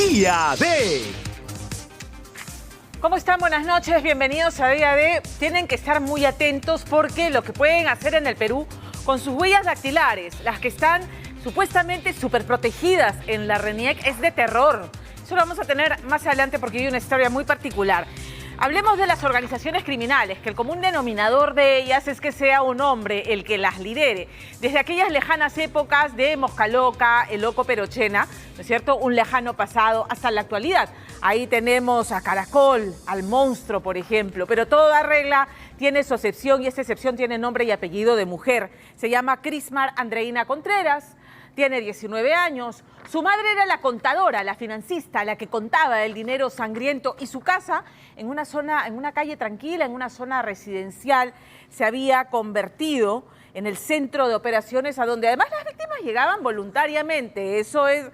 Día D. ¿Cómo están? Buenas noches, bienvenidos a Día D. Tienen que estar muy atentos porque lo que pueden hacer en el Perú con sus huellas dactilares, las que están supuestamente súper protegidas en la RENIEC, es de terror. Eso lo vamos a tener más adelante porque hay una historia muy particular. Hablemos de las organizaciones criminales, que el común denominador de ellas es que sea un hombre el que las lidere. Desde aquellas lejanas épocas de Mosca Loca, El Loco Perochena, ¿no es cierto? Un lejano pasado hasta la actualidad. Ahí tenemos a Caracol, al Monstruo, por ejemplo. Pero toda regla tiene su excepción y esta excepción tiene nombre y apellido de mujer. Se llama Crismar Andreina Contreras. Tiene 19 años, su madre era la contadora, la financista, la que contaba el dinero sangriento y su casa en una calle tranquila, en una zona residencial, se había convertido en el centro de operaciones a donde además las víctimas llegaban voluntariamente. Eso es,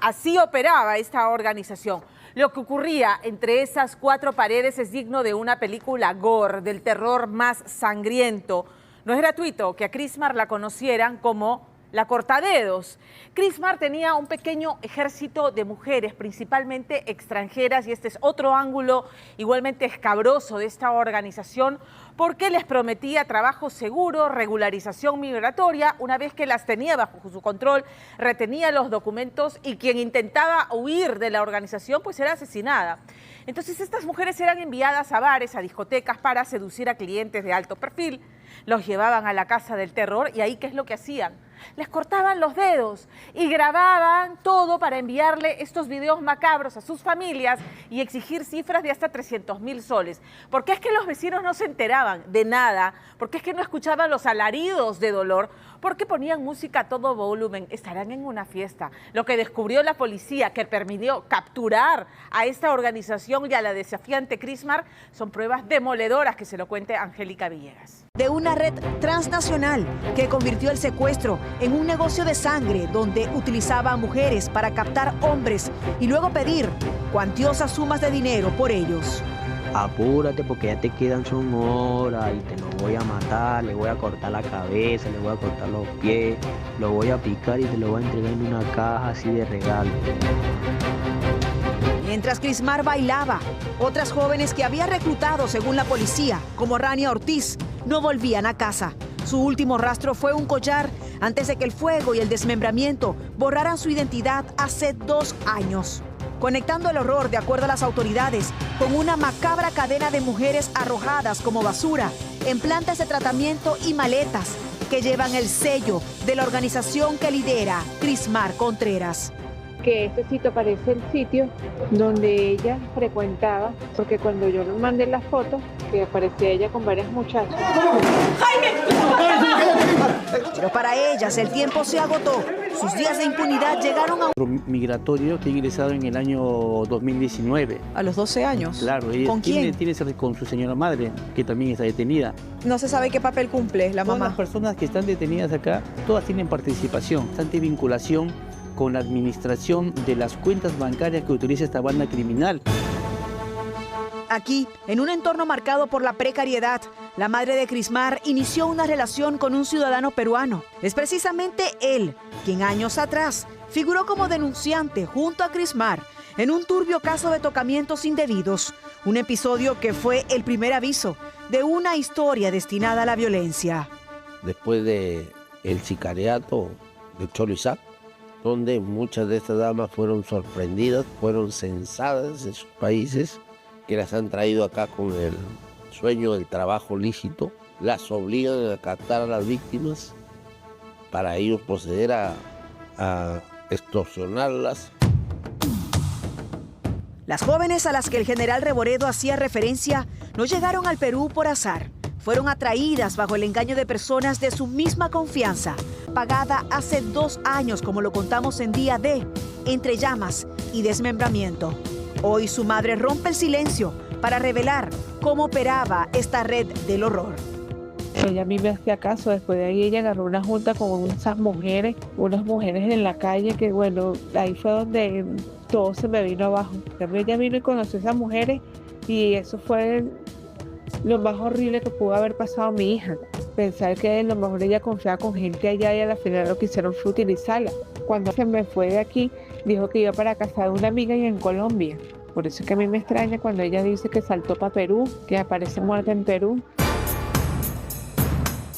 así operaba esta organización. Lo que ocurría entre esas cuatro paredes es digno de una película gore, del terror más sangriento. No es gratuito que a Crismar la conocieran como la cortadedos. Crismar tenía un pequeño ejército de mujeres, principalmente extranjeras, y este es otro ángulo igualmente escabroso de esta organización, porque les prometía trabajo seguro, regularización migratoria, una vez que las tenía bajo su control, retenía los documentos y quien intentaba huir de la organización pues era asesinada. Entonces estas mujeres eran enviadas a bares, a discotecas para seducir a clientes de alto perfil, los llevaban a la casa del terror y ahí ¿qué es lo que hacían? Les cortaban los dedos y grababan todo para enviarle estos videos macabros a sus familias y exigir cifras de hasta 300.000 soles. ¿Por qué es que los vecinos no se enteraban de nada? ¿Por qué es que no escuchaban los alaridos de dolor? Porque ponían música a todo volumen. Estarán en una fiesta. Lo que descubrió la policía, que permitió capturar a esta organización y a la desafiante Crismar, son pruebas demoledoras, que se lo cuente Angélica Villegas. De una red transnacional que convirtió el secuestro en un negocio de sangre donde utilizaba a mujeres para captar hombres y luego pedir cuantiosas sumas de dinero por ellos. Apúrate porque ya te quedan son horas y te lo voy a matar, le voy a cortar la cabeza, le voy a cortar los pies, lo voy a picar y te lo voy a entregar en una caja así de regalo. Mientras Crismar bailaba, otras jóvenes que había reclutado según la policía, como Rania Ortiz, no volvían a casa. Su último rastro fue un collar antes de que el fuego y el desmembramiento borraran su identidad hace 2 años. Conectando el horror, de acuerdo a las autoridades, con una macabra cadena de mujeres arrojadas como basura en plantas de tratamiento y maletas que llevan el sello de la organización que lidera Crismar Contreras. Que este sitio parece el sitio donde ella frecuentaba, porque cuando yo le mandé las fotos, que aparecía ella con varias muchachas. Pero para ellas el tiempo se agotó. Sus días de impunidad llegaron a Migratorio que ha ingresado en el año 2019. ¿A los 12 años? Claro, ella ¿Con quién? Tiene con su señora madre, que también está detenida. No se sabe qué papel cumple la Todas mamá. las personas que están detenidas acá, todas tienen participación, bastante vinculación con la administración de las cuentas bancarias que utiliza esta banda criminal. Aquí, en un entorno marcado por la precariedad, la madre de Crismar inició una relación con un ciudadano peruano. Es precisamente él quien años atrás figuró como denunciante junto a Crismar en un turbio caso de tocamientos indebidos, un episodio que fue el primer aviso de una historia destinada a la violencia. Después del sicariato de Cholo Isaac, donde muchas de estas damas fueron sorprendidas, fueron censadas en sus países, que las han traído acá con el sueño del trabajo lícito, las obligan a captar a las víctimas para ellos proceder a extorsionarlas. Las jóvenes a las que el general Reboredo hacía referencia no llegaron al Perú por azar. Fueron atraídas bajo el engaño de personas de su misma confianza, pagada hace 2 años, como lo contamos en Día D, entre llamas y desmembramiento. Hoy su madre rompe el silencio para revelar cómo operaba esta red del horror. Ella a mí me hacía caso, después de ahí ella agarró una junta con esas mujeres, unas mujeres en la calle que bueno, ahí fue donde todo se me vino abajo. Ella vino y conoció a esas mujeres y eso fue lo más horrible que pudo haber pasado a mi hija. Pensar que a lo mejor ella confiaba con gente allá y a la final lo que hicieron fue utilizarla. Cuando se me fue de aquí, Dijo que iba para casa de una amiga y en Colombia. Por eso es que a mí me extraña cuando ella dice que saltó para Perú, que aparece muerta en Perú.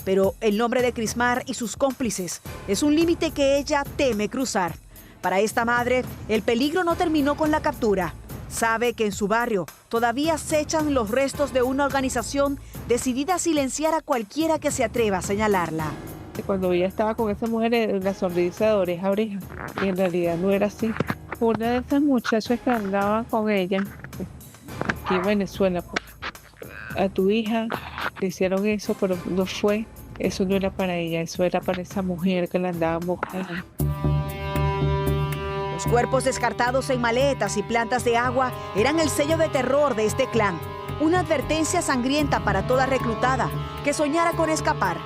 Pero el nombre de Crismar y sus cómplices es un límite que ella teme cruzar. Para esta madre, el peligro no terminó con la captura. Sabe que en su barrio todavía acechan los restos de una organización decidida a silenciar a cualquiera que se atreva a señalarla. Cuando ella estaba con esa mujer, era una sonrisa de oreja a oreja, y en realidad no era así. Una de esas muchachas que andaban con ella, aquí en Venezuela, a tu hija le hicieron eso, pero no fue. Eso no era para ella, eso era para esa mujer que la andaban buscando. Los cuerpos descartados en maletas y plantas de agua eran el sello de terror de este clan. Una advertencia sangrienta para toda reclutada que soñara con escapar.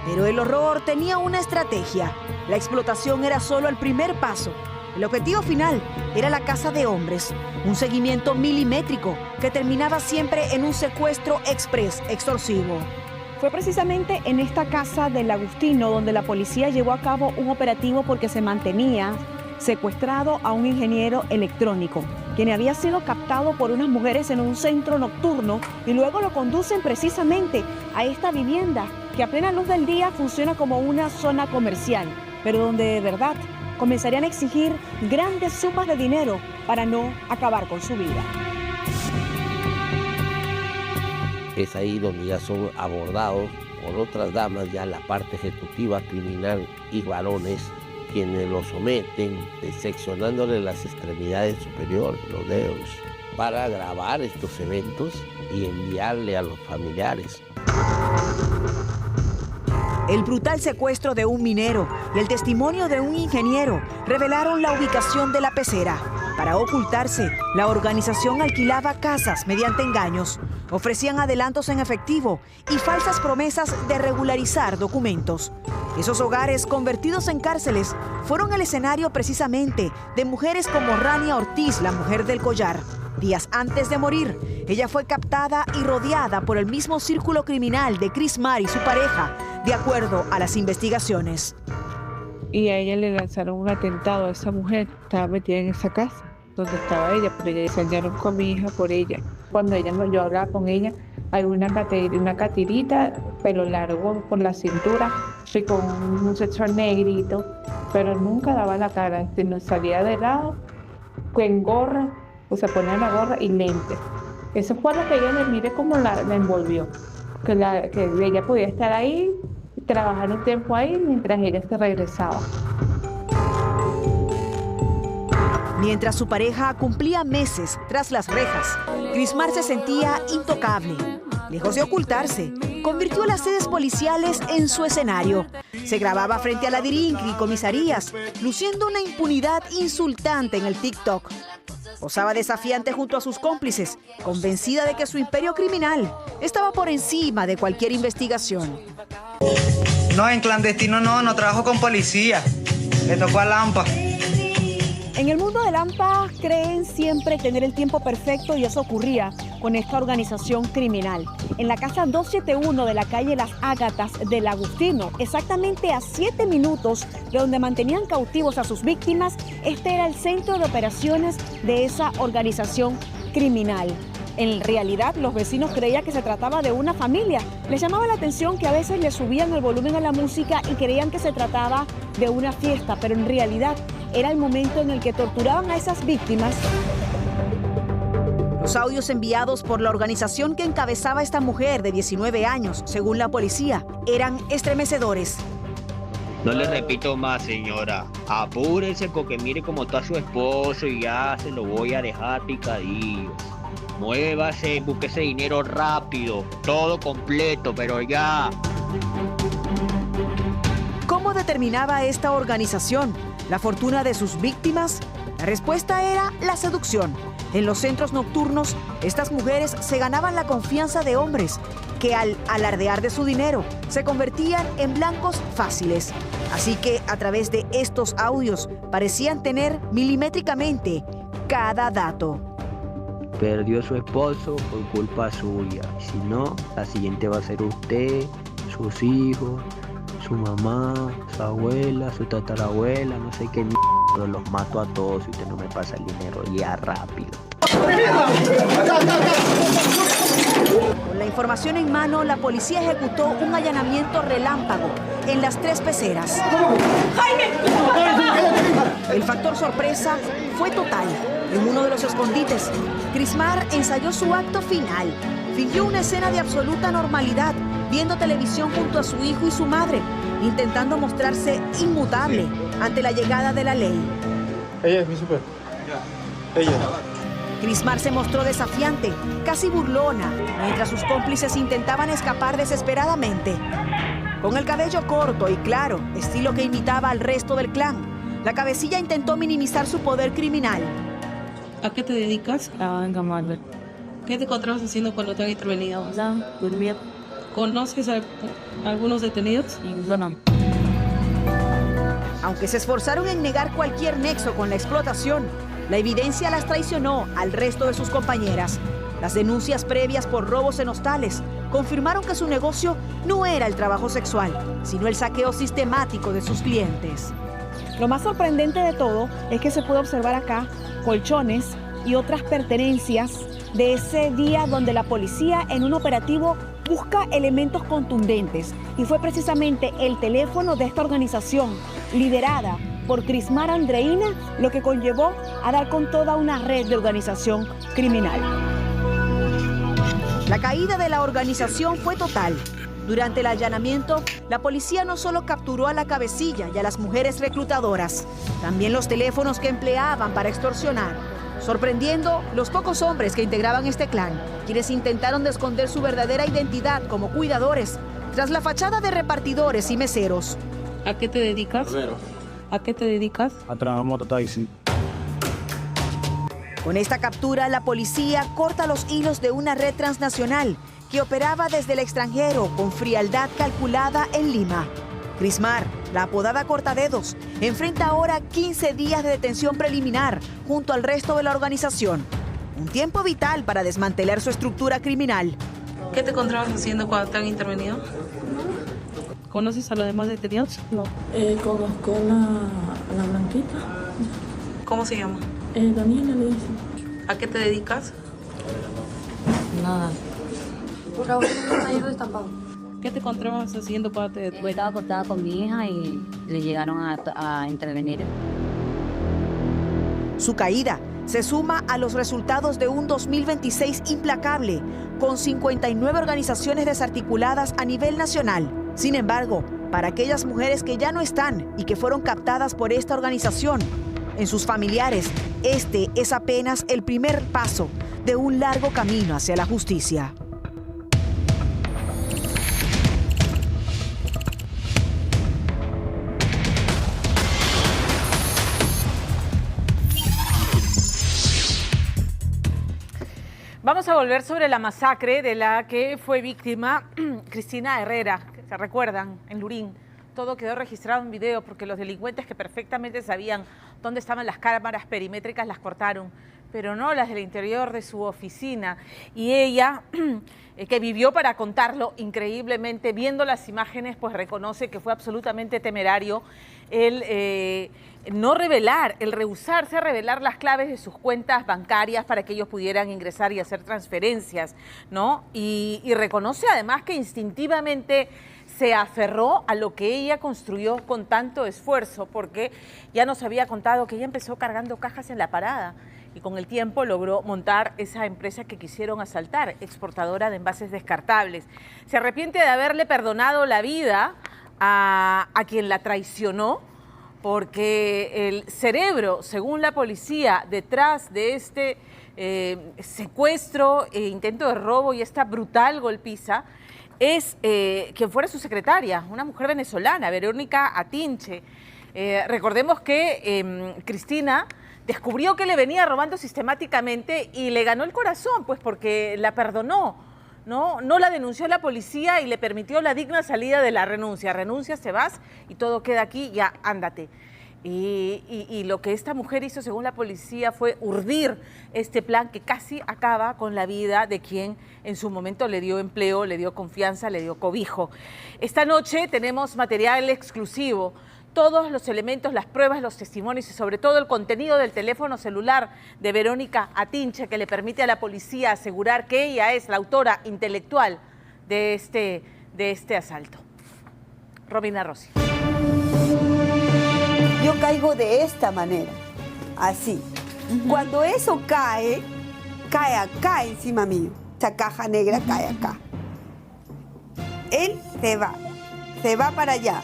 Pero el horror tenía una estrategia. La explotación era solo el primer paso. El objetivo final era la casa de hombres, un seguimiento milimétrico que terminaba siempre en un secuestro express extorsivo. Fue precisamente en esta casa del Agustino donde la policía llevó a cabo un operativo porque se mantenía secuestrado a un ingeniero electrónico, quien había sido captado por unas mujeres en un centro nocturno y luego lo conducen precisamente a esta vivienda que a plena luz del día funciona como una zona comercial, pero donde de verdad comenzarían a exigir grandes sumas de dinero para no acabar con su vida. Es ahí donde ya son abordados por otras damas, ya la parte ejecutiva criminal y varones, quienes los someten, seccionándole las extremidades superiores, los dedos, para grabar estos eventos y enviarle a los familiares. El brutal secuestro de un minero y el testimonio de un ingeniero revelaron la ubicación de la pecera. Para ocultarse, la organización alquilaba casas mediante engaños, ofrecían adelantos en efectivo y falsas promesas de regularizar documentos. Esos hogares convertidos en cárceles fueron el escenario precisamente de mujeres como Rania Ortiz, la mujer del collar. Días antes de morir, ella fue captada y rodeada por el mismo círculo criminal de Crismar y su pareja, de acuerdo a las investigaciones. Y a ella le lanzaron un atentado a esa mujer, estaba metida en esa casa donde estaba ella, pero ella enseñaron con mi hija por ella. Cuando yo hablaba con ella, hay una catirita, pelo largo por la cintura, y con un muchacho negrito, pero nunca daba la cara, sino salía de lado, con gorra, o sea, ponía la gorra y lentes. Eso fue lo que ella me mire como la envolvió, que ella podía estar ahí, trabajar un tiempo ahí mientras ella se regresaba. Mientras su pareja cumplía meses tras las rejas, Crismar se sentía intocable. Lejos de ocultarse, convirtió las sedes policiales en su escenario. Se grababa frente a la Dirincri y comisarías, luciendo una impunidad insultante en el TikTok. Posaba desafiante junto a sus cómplices, convencida de que su imperio criminal estaba por encima de cualquier investigación. No, en clandestino no trabajo con policía. Le tocó a Lampa. En el mundo de Lampa creen siempre tener el tiempo perfecto y eso ocurría con esta organización criminal. En la casa 271 de la calle Las Ágatas del Agustino, exactamente a 7 minutos de donde mantenían cautivos a sus víctimas, este era el centro de operaciones de esa organización criminal. En realidad, los vecinos creían que se trataba de una familia. Les llamaba la atención que a veces le subían el volumen a la música y creían que se trataba de una fiesta, pero en realidad era el momento en el que torturaban a esas víctimas. Los audios enviados por la organización que encabezaba esta mujer de 19 años, según la policía, eran estremecedores. No le repito más, señora. Apúrese porque mire cómo está su esposo y ya se lo voy a dejar picadillo. Muévase, busque ese dinero rápido, todo completo, pero ya. ¿Cómo determinaba esta organización la fortuna de sus víctimas? La respuesta era la seducción. En los centros nocturnos, estas mujeres se ganaban la confianza de hombres que al alardear de su dinero se convertían en blancos fáciles. Así que a través de estos audios parecían tener milimétricamente cada dato. Perdió su esposo por culpa suya. Si no, la siguiente va a ser usted, sus hijos, su mamá, su abuela, su tatarabuela, no sé qué pero los mato a todos si usted no me pasa el dinero ya rápido. Con la información en mano, la policía ejecutó un allanamiento relámpago en las 3 peceras. El factor sorpresa fue total. En uno de los escondites, Crismar ensayó su acto final. Fingió una escena de absoluta normalidad, viendo televisión junto a su hijo y su madre, intentando mostrarse inmutable ante la llegada de la ley. Ella es mi super. Ella. Crismar se mostró desafiante, casi burlona, mientras sus cómplices intentaban escapar desesperadamente. Con el cabello corto y claro, estilo que imitaba al resto del clan, la cabecilla intentó minimizar su poder criminal. ¿A qué te dedicas? En Camargo. ¿Qué te encontrabas haciendo cuando te han intervenido? Durmiendo. ¿Conoces a algunos detenidos? No. Aunque se esforzaron en negar cualquier nexo con la explotación, la evidencia las traicionó al resto de sus compañeras. Las denuncias previas por robos en hostales confirmaron que su negocio no era el trabajo sexual, sino el saqueo sistemático de sus clientes. Lo más sorprendente de todo es que se puede observar acá colchones y otras pertenencias de ese día donde la policía en un operativo busca elementos contundentes. Y fue precisamente el teléfono de esta organización, liderada por Crismar Andreina, lo que conllevó a dar con toda una red de organización criminal. La caída de la organización fue total. Durante el allanamiento, la policía no solo capturó a la cabecilla y a las mujeres reclutadoras, también los teléfonos que empleaban para extorsionar, sorprendiendo los pocos hombres que integraban este clan, quienes intentaron de esconder su verdadera identidad como cuidadores, tras la fachada de repartidores y meseros. ¿A qué te dedicas? ¿A qué te dedicas? A trabajar mototaxi. Con esta captura, la policía corta los hilos de una red transnacional que operaba desde el extranjero con frialdad calculada en Lima. Crismar, la apodada Cortadedos, enfrenta ahora 15 días de detención preliminar junto al resto de la organización. Un tiempo vital para desmantelar su estructura criminal. ¿Qué te encontrabas haciendo cuando te han intervenido? ¿Conoces a los demás detenidos? No. Conozco la blanquita. ¿Cómo se llama? Daniela le dicen. ¿A qué te dedicas? Nada. Por ahora no me destapado. ¿Qué te encontrabas haciendo cuando te Pues estaba acostada con mi hija y le llegaron a intervenir. Su caída se suma a los resultados de un 2026 implacable, con 59 organizaciones desarticuladas a nivel nacional. Sin embargo, para aquellas mujeres que ya no están y que fueron captadas por esta organización, en sus familiares, este es apenas el primer paso de un largo camino hacia la justicia. Vamos a volver sobre la masacre de la que fue víctima Cristina Herrera, que se recuerdan, en Lurín. Todo quedó registrado en video porque los delincuentes que perfectamente sabían dónde estaban las cámaras perimétricas las cortaron, pero no las del interior de su oficina. Y ella, que vivió para contarlo, increíblemente, viendo las imágenes, pues reconoce que fue absolutamente temerario el no revelar, el rehusarse a revelar las claves de sus cuentas bancarias para que ellos pudieran ingresar y hacer transferencias, ¿no? Y reconoce además que instintivamente se aferró a lo que ella construyó con tanto esfuerzo, porque ya nos había contado que ella empezó cargando cajas en la parada y con el tiempo logró montar esa empresa que quisieron asaltar, exportadora de envases descartables. Se arrepiente de haberle perdonado la vida a quien la traicionó, porque el cerebro, según la policía, detrás de este secuestro, intento de robo y esta brutal golpiza, es quien fuera su secretaria, una mujer venezolana, Verónica Atinche. Recordemos que Cristina descubrió que le venía robando sistemáticamente y le ganó el corazón, pues porque la perdonó, ¿no? No la denunció a la policía y le permitió la digna salida de la renuncia. Renuncias, te vas y todo queda aquí, ya ándate. Y lo que esta mujer hizo, según la policía, fue urdir este plan que casi acaba con la vida de quien en su momento le dio empleo, le dio confianza, le dio cobijo. Esta noche tenemos material exclusivo, todos los elementos, las pruebas, los testimonios y sobre todo el contenido del teléfono celular de Verónica Atinche, que le permite a la policía asegurar que ella es la autora intelectual de este asalto. Robina Rossi. Yo caigo de esta manera, así. Cuando eso cae acá encima mío. Esa caja negra cae acá. Él se va para allá.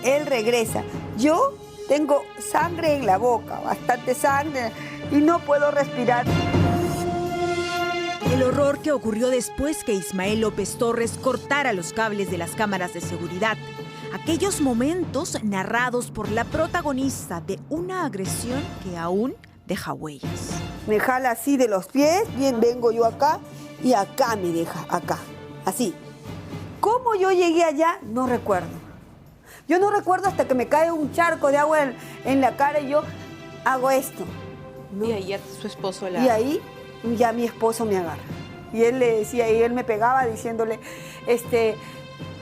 Él regresa. Yo tengo sangre en la boca, bastante sangre, y no puedo respirar. El horror que ocurrió después que Ismael López Torres cortara los cables de las cámaras de seguridad. Aquellos momentos narrados por la protagonista de una agresión que aún deja huellas. Me jala así de los pies, bien vengo yo acá, y acá me deja, acá, así. ¿Cómo yo llegué allá? No recuerdo. Yo no recuerdo hasta que me cae un charco de agua en la cara y yo hago esto, ¿no? Y ahí ya su esposo Y ahí ya mi esposo me agarra. Y él le decía, y él me pegaba diciéndole,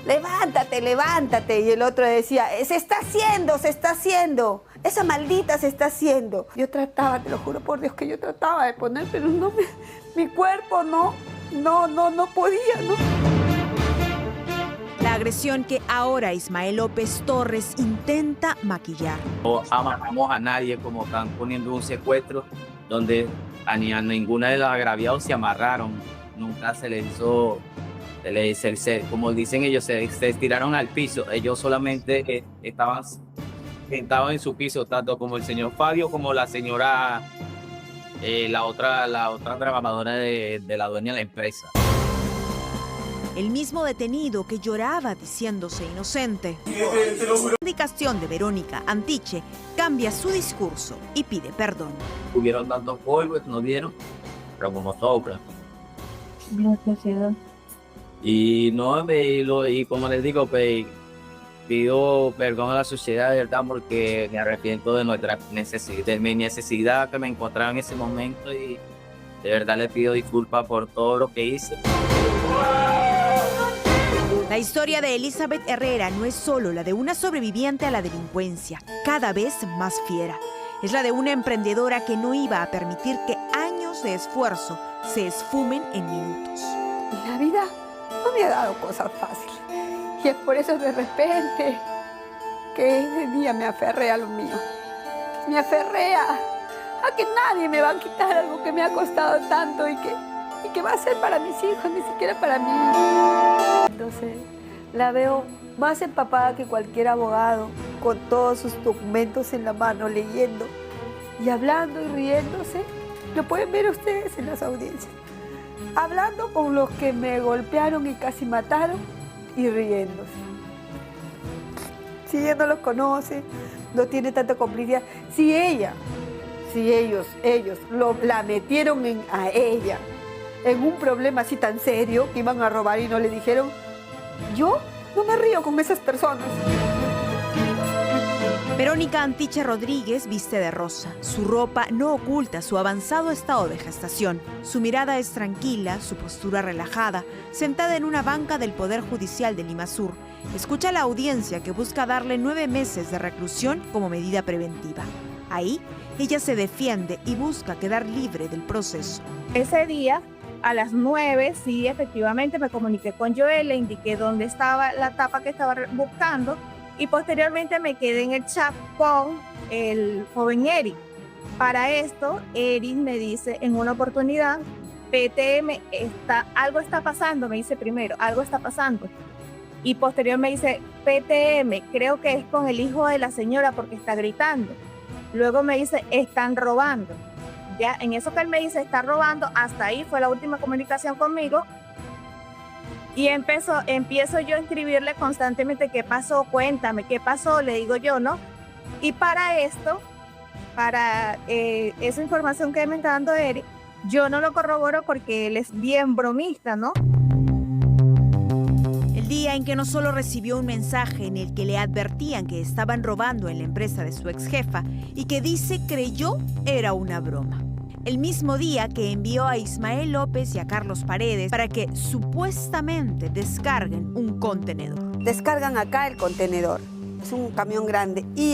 levántate, levántate. Y el otro decía, se está haciendo. Esa maldita se está haciendo. Yo trataba, te lo juro por Dios que yo trataba de poner, pero no mi cuerpo no podía, ¿no? La agresión que ahora Ismael López Torres intenta maquillar. No amarramos a nadie como están poniendo un secuestro donde a ninguna de los agraviados se amarraron. Nunca se les hizo, como dicen ellos, se estiraron al piso. Ellos solamente estaban sentados en su piso, tanto como el señor Fabio como la señora, la otra trabajadora de la dueña de la empresa. El mismo detenido que lloraba diciéndose inocente. La indicación de Verónica Atinche cambia su discurso y pide perdón. Hubieron tantos polvos, nos dieron, pero como sobra. Y como les digo, pido perdón a la sociedad de verdad porque me arrepiento de mi necesidad que me encontraba en ese momento y de verdad le pido disculpas por todo lo que hice. La historia de Elizabeth Herrera no es solo la de una sobreviviente a la delincuencia, cada vez más fiera. Es la de una emprendedora que no iba a permitir que años de esfuerzo se esfumen en minutos. La vida no me ha dado cosas fáciles. Y es por eso de repente que ese día me aferré a lo mío. Me aferré a que nadie me va a quitar algo que me ha costado tanto y que va a ser para mis hijos, ni siquiera para mí. Entonces la veo más empapada que cualquier abogado, con todos sus documentos en la mano, leyendo y hablando y riéndose. Lo pueden ver ustedes en las audiencias. Hablando con los que me golpearon y casi mataron y riéndose. Si ella no los conoce, no tiene tanta complicidad. Si ellos la metieron a ella en un problema así tan serio que iban a robar y no le dijeron, yo no me río con esas personas. Verónica Atinche Rodríguez viste de rosa. Su ropa no oculta su avanzado estado de gestación. Su mirada es tranquila, su postura relajada, sentada en una banca del Poder Judicial de Limasur. Escucha la audiencia que busca darle 9 meses de reclusión como medida preventiva. Ahí, ella se defiende y busca quedar libre del proceso. Ese día, a las 9, sí, efectivamente me comuniqué con Joel, le indiqué dónde estaba la tapa que estaba buscando y posteriormente me quedé en el chat con el joven Eric. Para esto, Eric me dice en una oportunidad, PTM, algo está pasando, me dice primero, algo está pasando. Y posterior me dice, PTM, creo que es con el hijo de la señora porque está gritando. Luego me dice, están robando. Ya en eso que él me dice, está robando, hasta ahí fue la última comunicación conmigo. Y empiezo yo a escribirle constantemente, ¿qué pasó? Cuéntame, ¿qué pasó? Le digo yo, ¿no? Y para esto, para esa información que me está dando Eric, yo no lo corroboro porque él es bien bromista, ¿no? El día en que no solo recibió un mensaje en el que le advertían que estaban robando en la empresa de su ex jefa y que dice creyó era una broma. El mismo día que envió a Ismael López y a Carlos Paredes para que supuestamente descarguen un contenedor. Descargan acá el contenedor, es un camión grande, y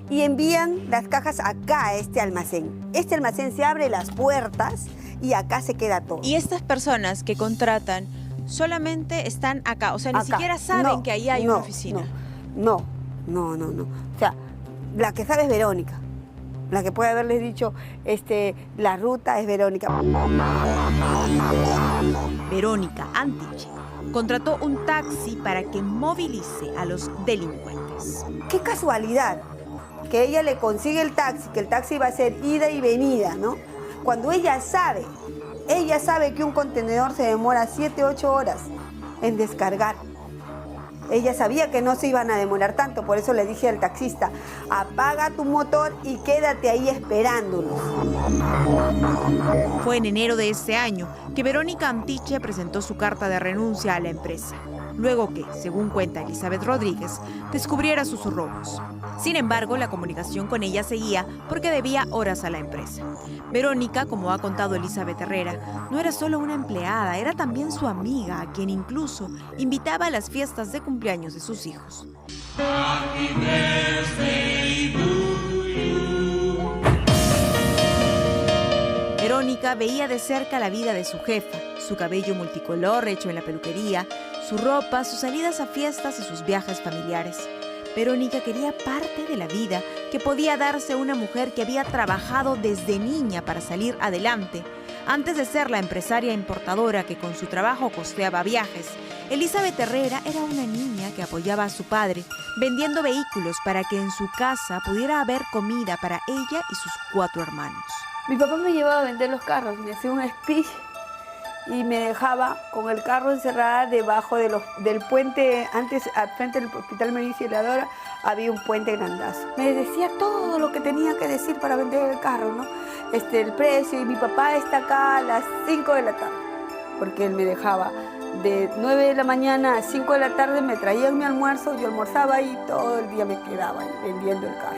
envían las cajas acá a este almacén. Este almacén se abre las puertas y acá se queda todo. Y estas personas que contratan solamente están acá, o sea, ni siquiera saben que ahí hay una oficina. No. O sea, la que sabe es Verónica. La que puede haberles dicho, la ruta es Verónica. Verónica Antiche contrató un taxi para que movilice a los delincuentes. Qué casualidad que ella le consigue el taxi, que el taxi va a ser ida y venida, ¿no? Cuando ella sabe que un contenedor se demora 7, 8 horas en descargar. Ella sabía que no se iban a demorar tanto, por eso le dije al taxista, apaga tu motor y quédate ahí esperándonos. Fue en enero de ese año que Verónica Antiche presentó su carta de renuncia a la empresa, luego que, según cuenta Elizabeth Rodríguez, descubriera sus robos. Sin embargo, la comunicación con ella seguía porque debía horas a la empresa. Verónica, como ha contado Elizabeth Herrera, no era solo una empleada, era también su amiga, a quien incluso invitaba a las fiestas de cumpleaños de sus hijos. Verónica veía de cerca la vida de su jefa, su cabello multicolor hecho en la peluquería, su ropa, sus salidas a fiestas y sus viajes familiares. Verónica quería parte de la vida que podía darse una mujer que había trabajado desde niña para salir adelante. Antes de ser la empresaria importadora que con su trabajo costeaba viajes, Elizabeth Herrera era una niña que apoyaba a su padre, vendiendo vehículos para que en su casa pudiera haber comida para ella y sus 4 hermanos. Mi papá me llevaba a vender los carros, me hacía un speech y me dejaba con el carro encerrada debajo del puente. Antes, al frente del Hospital Melissa y Heladora, había un puente grandazo. Me decía todo lo que tenía que decir para vender el carro, ¿no? El precio, y mi papá está acá a las 5 de la tarde, porque él me dejaba de 9 de la mañana a 5 de la tarde, me traían mi almuerzo, yo almorzaba y todo el día me quedaba ahí vendiendo el carro.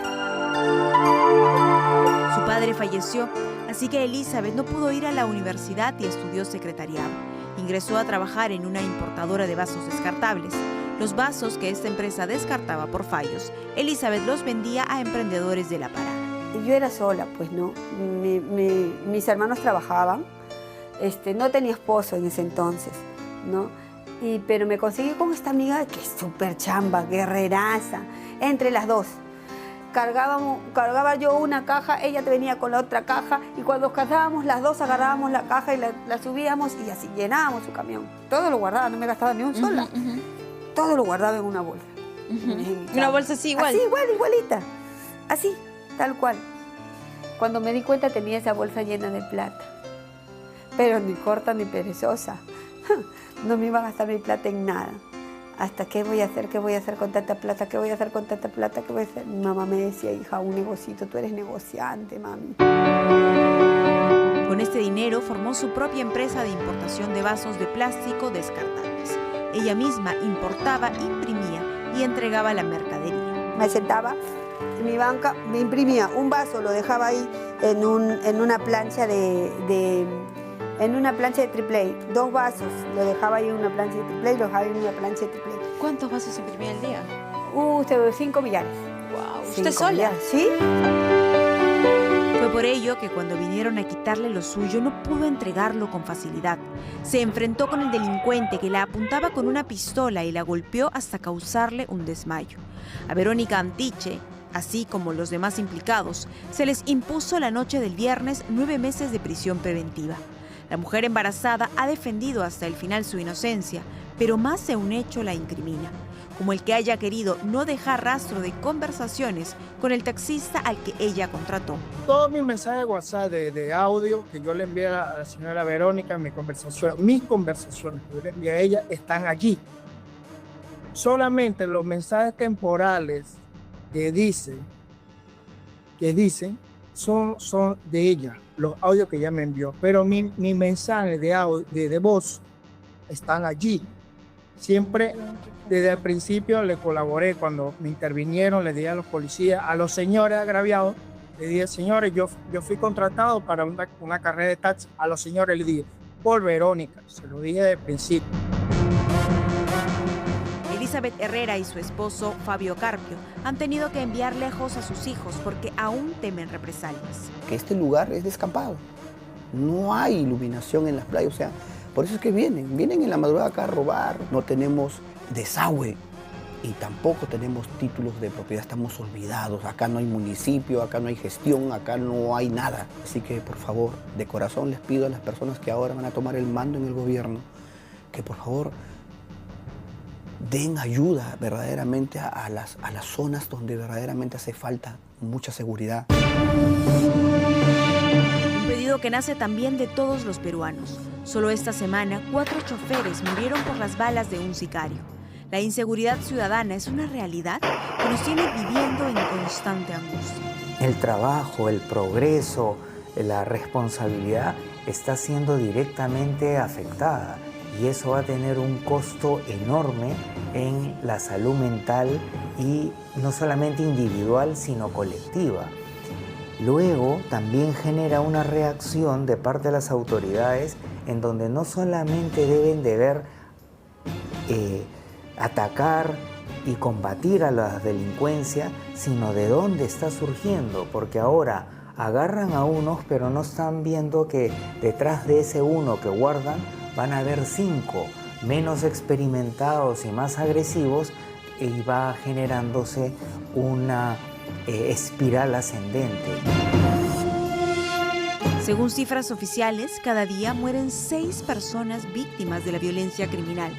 Su padre falleció, así que Elizabeth no pudo ir a la universidad y estudió secretariado. Ingresó a trabajar en una importadora de vasos descartables. Los vasos que esta empresa descartaba por fallos, Elizabeth los vendía a emprendedores de la parada. Yo era sola, pues, ¿no? Mis hermanos trabajaban, no tenía esposo en ese entonces, ¿no? Pero me conseguí con esta amiga que es súper chamba, guerreraza, entre las dos. Cargaba yo una caja, ella te venía con la otra caja, y cuando cargábamos las dos agarrábamos la caja y la subíamos y así llenábamos su camión. Todo lo guardaba, no me gastaba ni un sola. Todo lo guardaba en una bolsa. ¿Una bolsa así igual? Así, igualita. Así, tal cual. Cuando me di cuenta tenía esa bolsa llena de plata. Pero ni corta ni perezosa. No me iba a gastar mi plata en nada. ¿Hasta qué voy a hacer? ¿Qué voy a hacer con tanta plata? ¿Qué voy a hacer con tanta plata? ¿Qué voy a hacer? Mi mamá me decía, hija, un negocito, tú eres negociante, mami. Con este dinero formó su propia empresa de importación de vasos de plástico descartables. Ella misma importaba, imprimía y entregaba la mercadería. Me sentaba en mi banca, me imprimía un vaso, lo dejaba ahí en una plancha en una plancha de triple A, 2 vasos, lo dejaba ahí en una plancha de triple A y lo dejaba en una plancha de triple A. ¿Cuántos vasos imprimía al día? 5 millares. Wow, ¿usted sola? Millares, ¿sí? Fue por ello que cuando vinieron a quitarle lo suyo no pudo entregarlo con facilidad. Se enfrentó con el delincuente que la apuntaba con una pistola y la golpeó hasta causarle un desmayo. A Verónica Antiche, así como los demás implicados, se les impuso la noche del viernes 9 meses de prisión preventiva. La mujer embarazada ha defendido hasta el final su inocencia, pero más de un hecho la incrimina, como el que haya querido no dejar rastro de conversaciones con el taxista al que ella contrató. Todos mis mensajes de WhatsApp de audio que yo le envié a la señora Verónica, mis conversaciones que yo le envié a ella están allí. Solamente los mensajes temporales que dicen son de ella, los audios que ella me envió, pero mis mensajes de voz están allí. Siempre desde el principio le colaboré. Cuando me intervinieron, le dije a los policías, a los señores agraviados, le dije, señores, yo fui contratado para una carrera de taxi. A los señores le dije, por Verónica, se lo dije desde el principio. Elizabeth Herrera y su esposo, Fabio Carpio, han tenido que enviar lejos a sus hijos porque aún temen represalias. Que este lugar es descampado, no hay iluminación en las playas, o sea, por eso es que vienen en la madrugada acá a robar. No tenemos desagüe y tampoco tenemos títulos de propiedad, estamos olvidados. Acá no hay municipio, acá no hay gestión, acá no hay nada. Así que, por favor, de corazón les pido a las personas que ahora van a tomar el mando en el gobierno, que por favor den ayuda verdaderamente a las zonas donde verdaderamente hace falta mucha seguridad. Un pedido que nace también de todos los peruanos. Solo esta semana, 4 choferes murieron por las balas de un sicario. La inseguridad ciudadana es una realidad que nos tiene viviendo en constante angustia. El trabajo, el progreso, la responsabilidad está siendo directamente afectada. Y eso va a tener un costo enorme en la salud mental y no solamente individual, sino colectiva. Luego también genera una reacción de parte de las autoridades en donde no solamente deben de ver, atacar y combatir a la delincuencia, sino de dónde está surgiendo, porque ahora agarran a unos, pero no están viendo que detrás de ese uno que guardan van a haber 5 menos experimentados y más agresivos y va generándose una espiral ascendente. Según cifras oficiales, cada día mueren 6 personas víctimas de la violencia criminal.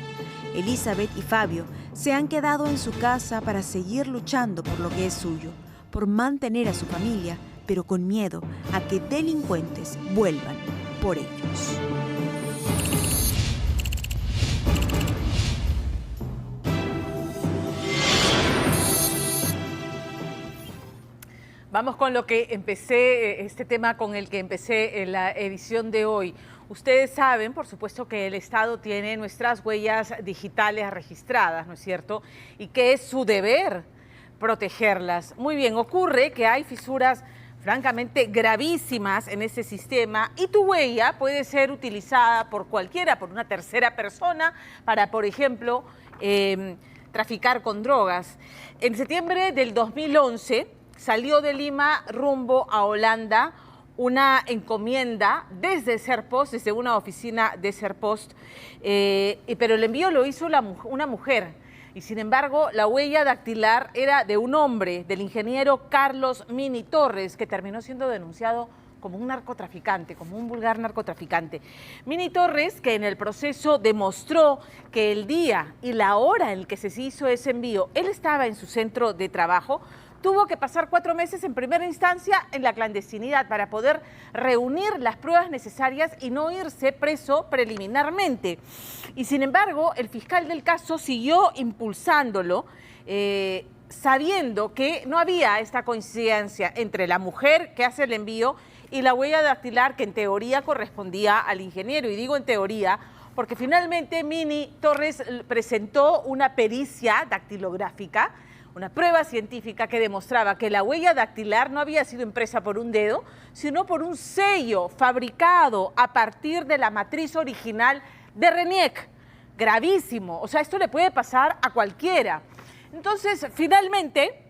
Elizabeth y Fabio se han quedado en su casa para seguir luchando por lo que es suyo, por mantener a su familia, pero con miedo a que delincuentes vuelvan por ellos. Vamos con lo que empecé, este tema con el que empecé en la edición de hoy. Ustedes saben, por supuesto, que el Estado tiene nuestras huellas digitales registradas, ¿no es cierto? Y que es su deber protegerlas. Muy bien, ocurre que hay fisuras francamente gravísimas en ese sistema y tu huella puede ser utilizada por cualquiera, por una tercera persona, para, por ejemplo, traficar con drogas. En septiembre del 2011 salió de Lima rumbo a Holanda una encomienda desde Serpost, desde una oficina de Serpost, pero el envío lo hizo una mujer. Y sin embargo, la huella dactilar era de un hombre, del ingeniero Carlos Mini Torres, que terminó siendo denunciado como un narcotraficante, como un vulgar narcotraficante. Mini Torres, que en el proceso demostró que el día y la hora en que se hizo ese envío, él estaba en su centro de trabajo, tuvo que pasar 4 meses en primera instancia en la clandestinidad para poder reunir las pruebas necesarias y no irse preso preliminarmente. Y sin embargo, el fiscal del caso siguió impulsándolo, sabiendo que no había esta coincidencia entre la mujer que hace el envío y la huella dactilar que en teoría correspondía al ingeniero. Y digo en teoría porque finalmente Mini Torres presentó una pericia dactilográfica, una prueba científica que demostraba que la huella dactilar no había sido impresa por un dedo, sino por un sello fabricado a partir de la matriz original de RENIEC. Gravísimo, o sea, esto le puede pasar a cualquiera. Entonces, finalmente,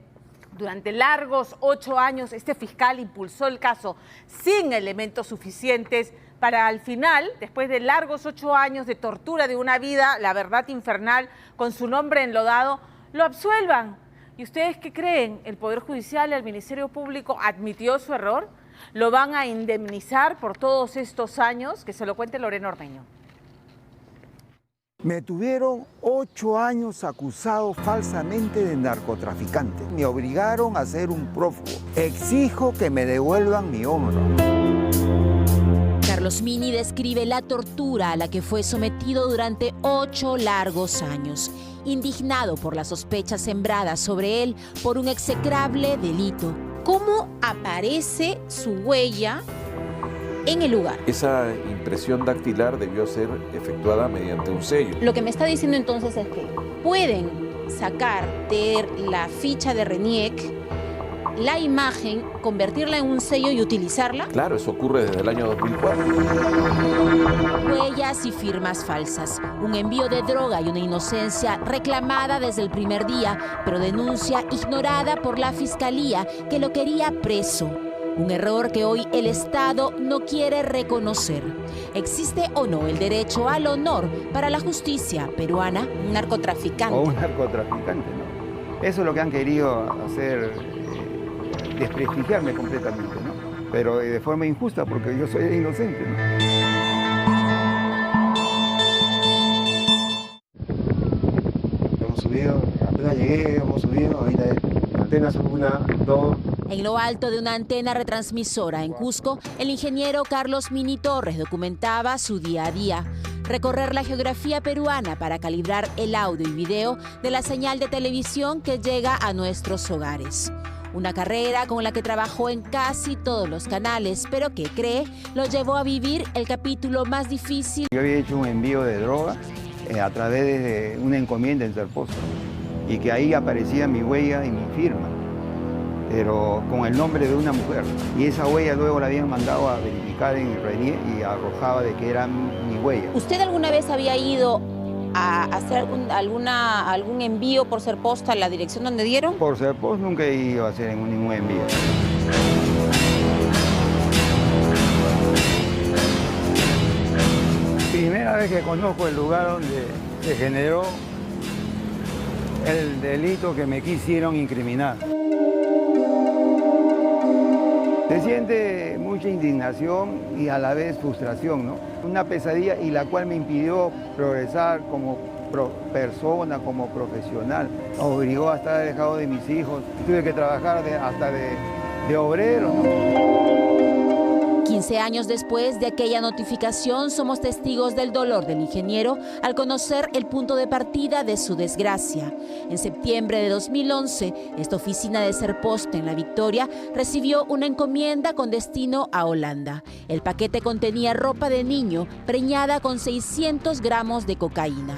durante largos 8 años, este fiscal impulsó el caso sin elementos suficientes para al final, después de largos 8 años de tortura de una vida, la verdad infernal, con su nombre enlodado, lo absuelvan. ¿Y ustedes qué creen? ¿El Poder Judicial y el Ministerio Público admitió su error? ¿Lo van a indemnizar por todos estos años? Que se lo cuente Lorena Ormeño. Me tuvieron 8 años acusado falsamente de narcotraficante. Me obligaron a ser un prófugo. Exijo que me devuelvan mi honra. Carlos Mini describe la tortura a la que fue sometido durante 8 largos años, indignado por las sospechas sembradas sobre él por un execrable delito. ¿Cómo aparece su huella en el lugar. Esa impresión dactilar debió ser efectuada mediante un sello. Lo que me está diciendo entonces es que pueden sacar de la ficha de RENIEC la imagen, convertirla en un sello y utilizarla. Claro, eso ocurre desde el año 2004. Huellas y firmas falsas, un envío de droga y una inocencia reclamada desde el primer día, pero denuncia ignorada por la Fiscalía que lo quería preso. Un error que hoy el Estado no quiere reconocer. ¿Existe o no el derecho al honor para la justicia peruana? Un narcotraficante. O un narcotraficante, ¿no? Eso es lo que han querido hacer, desprestigiarme completamente, ¿no? Pero de forma injusta, porque yo soy inocente, ¿no? Hemos subido, apenas llegué, hemos subido, ahorita apenas 1, 2... En lo alto de una antena retransmisora en Cusco, el ingeniero Carlos Mini Torres documentaba su día a día. Recorrer la geografía peruana para calibrar el audio y video de la señal de televisión que llega a nuestros hogares. Una carrera con la que trabajó en casi todos los canales, pero que cree lo llevó a vivir el capítulo más difícil. Yo había hecho un envío de droga a través de una encomienda en Interpost y que ahí aparecía mi huella y mi firma, pero con el nombre de una mujer. Y esa huella luego la habían mandado a verificar en el RENIEC y arrojaba de que era mi huella. ¿Usted alguna vez había ido a hacer algún envío por Serpost a la dirección donde dieron? Por Serpost nunca he ido a hacer ningún envío. Primera vez que conozco el lugar donde se generó el delito que me quisieron incriminar. Se siente mucha indignación y a la vez frustración, ¿no? Una pesadilla y la cual me impidió progresar como persona, como profesional. Me obligó a estar alejado de mis hijos. Tuve que trabajar hasta de obrero, ¿no? 15 años después de aquella notificación, somos testigos del dolor del ingeniero al conocer el punto de partida de su desgracia. En septiembre de 2011, esta oficina de Serpost en La Victoria recibió una encomienda con destino a Holanda. El paquete contenía ropa de niño preñada con 600 gramos de cocaína.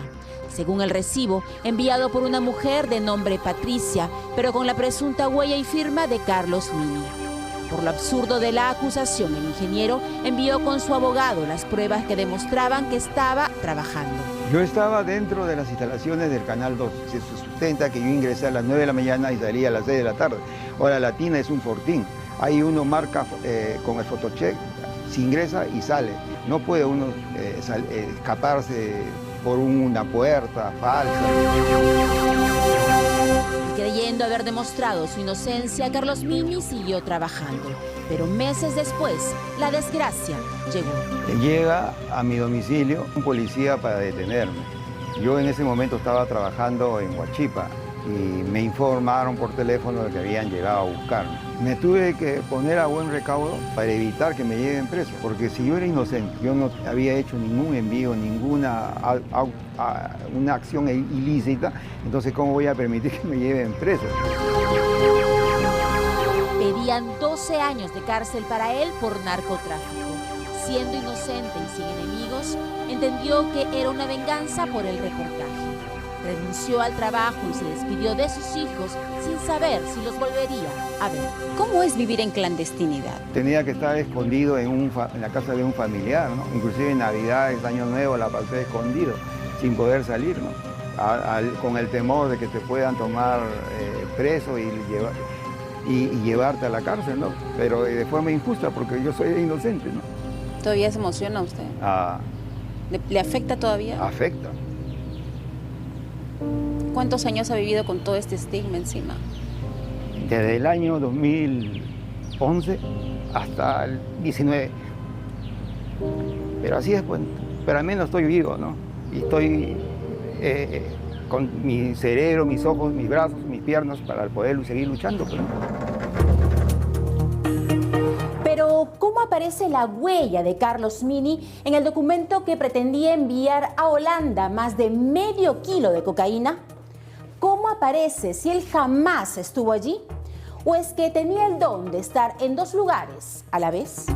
Según el recibo, enviado por una mujer de nombre Patricia, pero con la presunta huella y firma de Carlos Mini. Por lo absurdo de la acusación, el ingeniero envió con su abogado las pruebas que demostraban que estaba trabajando. Yo estaba dentro de las instalaciones del Canal 2. Se sustenta que yo ingresé a las 9 de la mañana y salí a las 6 de la tarde. Ahora Latina es un fortín. Ahí uno marca con el photocheck, se ingresa y sale. No puede uno escaparse por una puerta falsa. Creyendo haber demostrado su inocencia, Carlos Mini siguió trabajando. Pero meses después, la desgracia llegó. Llega a mi domicilio un policía para detenerme. Yo en ese momento estaba trabajando en Huachipa y me informaron por teléfono de que habían llegado a buscarme. Me tuve que poner a buen recaudo para evitar que me lleven preso, porque si yo era inocente, yo no había hecho ningún envío, ninguna una acción ilícita, entonces ¿cómo voy a permitir que me lleven preso? Pedían 12 años de cárcel para él por narcotráfico. Siendo inocente y sin enemigos, entendió que era una venganza por el reportaje. Renunció al trabajo y se despidió de sus hijos sin saber si los volvería a ver. ¿Cómo es vivir en clandestinidad? Tenía que estar escondido en la casa de un familiar, ¿no? Inclusive en Navidades, Año Nuevo, la pasé escondido, sin poder salir, ¿no? Con el temor de que te puedan tomar preso y llevarte a la cárcel, ¿no? Pero de forma injusta, porque yo soy inocente, ¿no? ¿Todavía se emociona usted? ¿Le afecta todavía? Afecta. ¿Cuántos años ha vivido con todo este estigma encima? Desde el año 2011 hasta el 19. Pero así es, pues. Pero al menos estoy vivo, ¿no? Y estoy con mi cerebro, mis ojos, mis brazos, mis piernas para poder seguir luchando, pues. Pero, ¿cómo aparece la huella de Carlos Mini en el documento que pretendía enviar a Holanda más de medio kilo de cocaína? ¿Cómo aparece si él jamás estuvo allí? ¿O es que tenía el don de estar en dos lugares a la vez?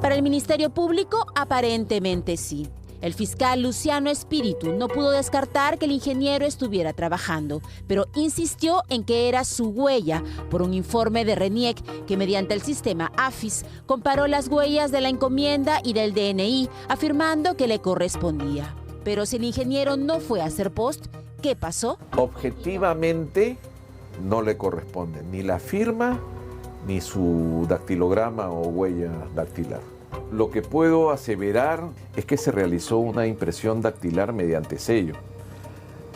Para el Ministerio Público, aparentemente sí. El fiscal Luciano Espíritu no pudo descartar que el ingeniero estuviera trabajando, pero insistió en que era su huella por un informe de RENIEC que mediante el sistema AFIS comparó las huellas de la encomienda y del DNI, afirmando que le correspondía. Pero si el ingeniero no fue a hacer post, ¿qué pasó? Objetivamente no le corresponde ni la firma ni su dactilograma o huella dactilar. Lo que puedo aseverar es que se realizó una impresión dactilar mediante sello.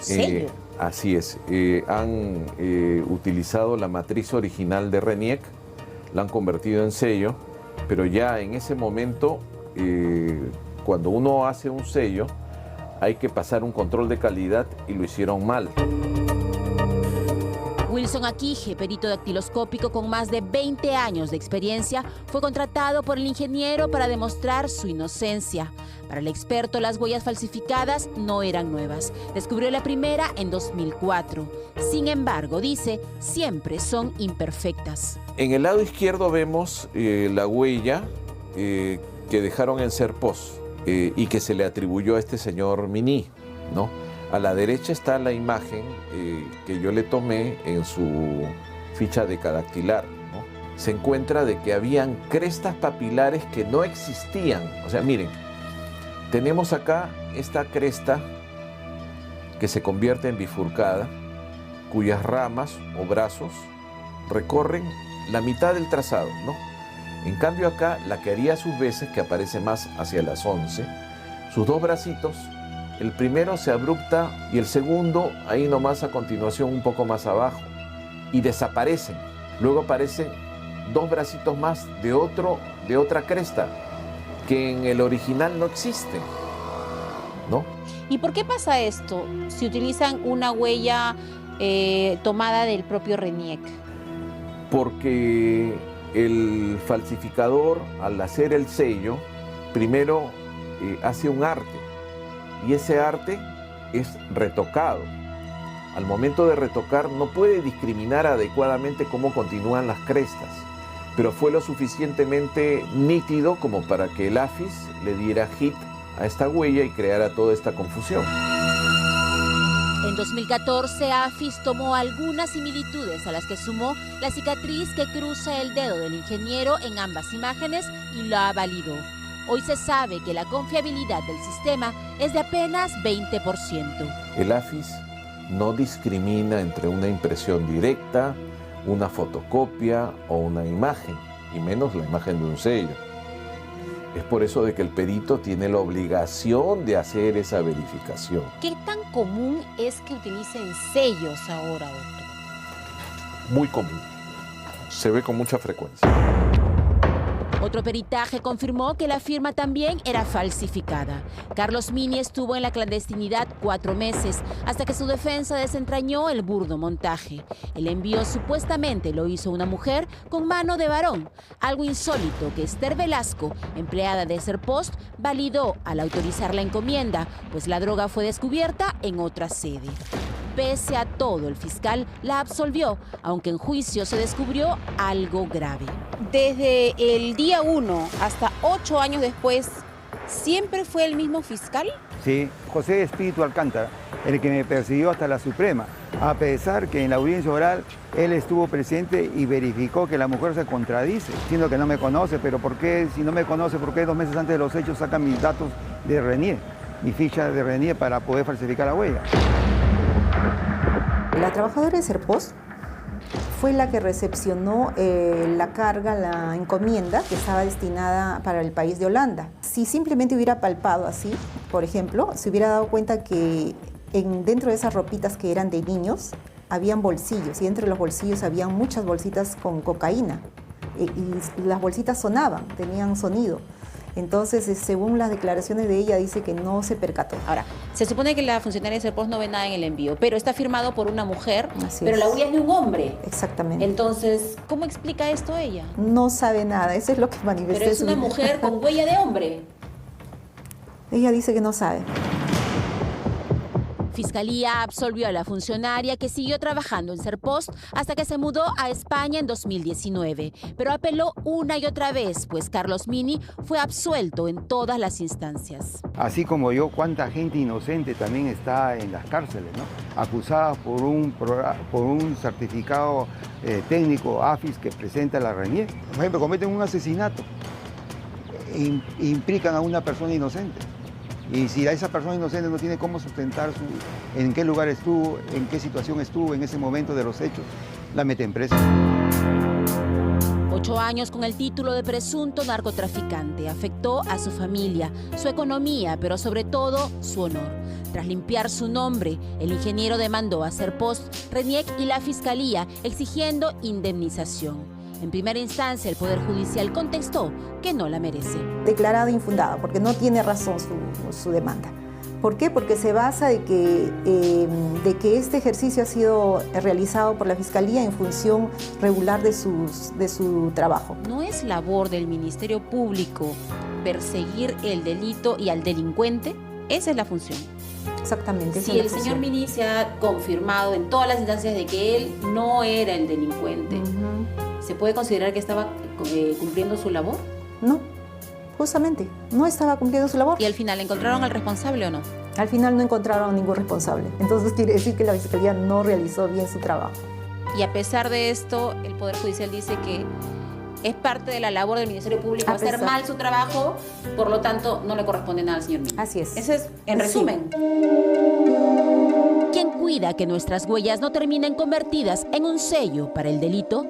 ¿Sello? Así es. Han utilizado la matriz original de RENIEC, la han convertido en sello, pero ya en ese momento, cuando uno hace un sello, hay que pasar un control de calidad y lo hicieron mal. Wilson Aquije, perito dactiloscópico con más de 20 años de experiencia, fue contratado por el ingeniero para demostrar su inocencia. Para el experto, las huellas falsificadas no eran nuevas. Descubrió la primera en 2004. Sin embargo, dice, siempre son imperfectas. En el lado izquierdo vemos la huella que dejaron en Serpos y que se le atribuyó a este señor Miní, ¿no? A la derecha está la imagen que yo le tomé en su ficha decadactilar, ¿no? Se encuentra de que habían crestas papilares que no existían. O sea, miren, tenemos acá esta cresta que se convierte en bifurcada, cuyas ramas o brazos recorren la mitad del trazado, ¿no? En cambio acá, la que haría sus veces, que aparece más hacia las 11, sus dos bracitos, el primero se abrupta y el segundo ahí nomás a continuación un poco más abajo y desaparecen. Luego aparecen dos bracitos más de otra cresta que en el original no existen, ¿no? ¿Y por qué pasa esto si utilizan una huella tomada del propio RENIEC? Porque el falsificador, al hacer el sello, primero hace un arte. Y ese arte es retocado. Al momento de retocar no puede discriminar adecuadamente cómo continúan las crestas, pero fue lo suficientemente nítido como para que el AFIS le diera hit a esta huella y creara toda esta confusión. En 2014, AFIS tomó algunas similitudes a las que sumó la cicatriz que cruza el dedo del ingeniero en ambas imágenes y la validó. Hoy se sabe que la confiabilidad del sistema es de apenas 20%. El AFIS no discrimina entre una impresión directa, una fotocopia o una imagen, y menos la imagen de un sello. Es por eso de que el perito tiene la obligación de hacer esa verificación. ¿Qué tan común es que utilicen sellos ahora, doctor? Muy común. Se ve con mucha frecuencia. Otro peritaje confirmó que la firma también era falsificada. Carlos Mini estuvo en la clandestinidad 4 meses hasta que su defensa desentrañó el burdo montaje. El envío supuestamente lo hizo una mujer con mano de varón, algo insólito que Esther Velasco, empleada de Serpost, validó al autorizar la encomienda, pues la droga fue descubierta en otra sede. Pese a todo, el fiscal la absolvió, aunque en juicio se descubrió algo grave. Desde el día 1 hasta 8 años después, ¿siempre fue el mismo fiscal? Sí, José Espíritu Alcántara, el que me persiguió hasta la Suprema, a pesar que en la audiencia oral él estuvo presente y verificó que la mujer se contradice, diciendo que no me conoce, pero ¿por qué, si no me conoce, por qué 2 meses antes de los hechos sacan mis datos de RENIEC, mi ficha de RENIEC para poder falsificar la huella? La trabajadora de Serpost fue la que recepcionó la carga, la encomienda que estaba destinada para el país de Holanda. Si simplemente hubiera palpado así, por ejemplo, se hubiera dado cuenta que dentro de esas ropitas que eran de niños, habían bolsillos y dentro de los bolsillos habían muchas bolsitas con cocaína y las bolsitas sonaban, tenían sonido. Entonces, según las declaraciones de ella, dice que no se percató. Ahora, se supone que la funcionaria de Serpost no ve nada en el envío, pero está firmado por una mujer, pero la huella es de un hombre. Exactamente. Entonces, ¿cómo explica esto ella? No sabe nada, eso es lo que manifestó. Pero es una mujer con huella de hombre. Ella dice que no sabe. Fiscalía absolvió a la funcionaria, que siguió trabajando en Serpost hasta que se mudó a España en 2019, pero apeló una y otra vez, pues Carlos Mini fue absuelto en todas las instancias. Así como yo, cuánta gente inocente también está en las cárceles, ¿no? Acusada por un certificado técnico AFIS que presenta la RENIEC. Por ejemplo, cometen un asesinato, implican a una persona inocente. Y si esa persona inocente no tiene cómo sustentar en qué lugar estuvo, en qué situación estuvo en ese momento de los hechos, la meten presa. 8 años con el título de presunto narcotraficante. Afectó a su familia, su economía, pero sobre todo su honor. Tras limpiar su nombre, el ingeniero demandó a Serpost, RENIEC y la Fiscalía exigiendo indemnización. En primera instancia, el Poder Judicial contestó que no la merece. Declarado infundada, porque no tiene razón su demanda. ¿Por qué? Porque se basa de que este ejercicio ha sido realizado por la Fiscalía en función regular de su trabajo. ¿No es labor del Ministerio Público perseguir el delito y al delincuente? Esa es la función. Exactamente. Si el señor Mini se ha confirmado en todas las instancias de que él no era el delincuente, ¿se puede considerar que estaba cumpliendo su labor? No, justamente, no estaba cumpliendo su labor. ¿Y al final encontraron al responsable o no? Al final no encontraron ningún responsable. Entonces quiere decir que la Fiscalía no realizó bien su trabajo. Y a pesar de esto, el Poder Judicial dice que es parte de la labor del Ministerio Público hacer mal su trabajo, por lo tanto no le corresponde nada al señor Mini. Así es. Ese es, en resumen. ¿Quién cuida que nuestras huellas no terminen convertidas en un sello para el delito?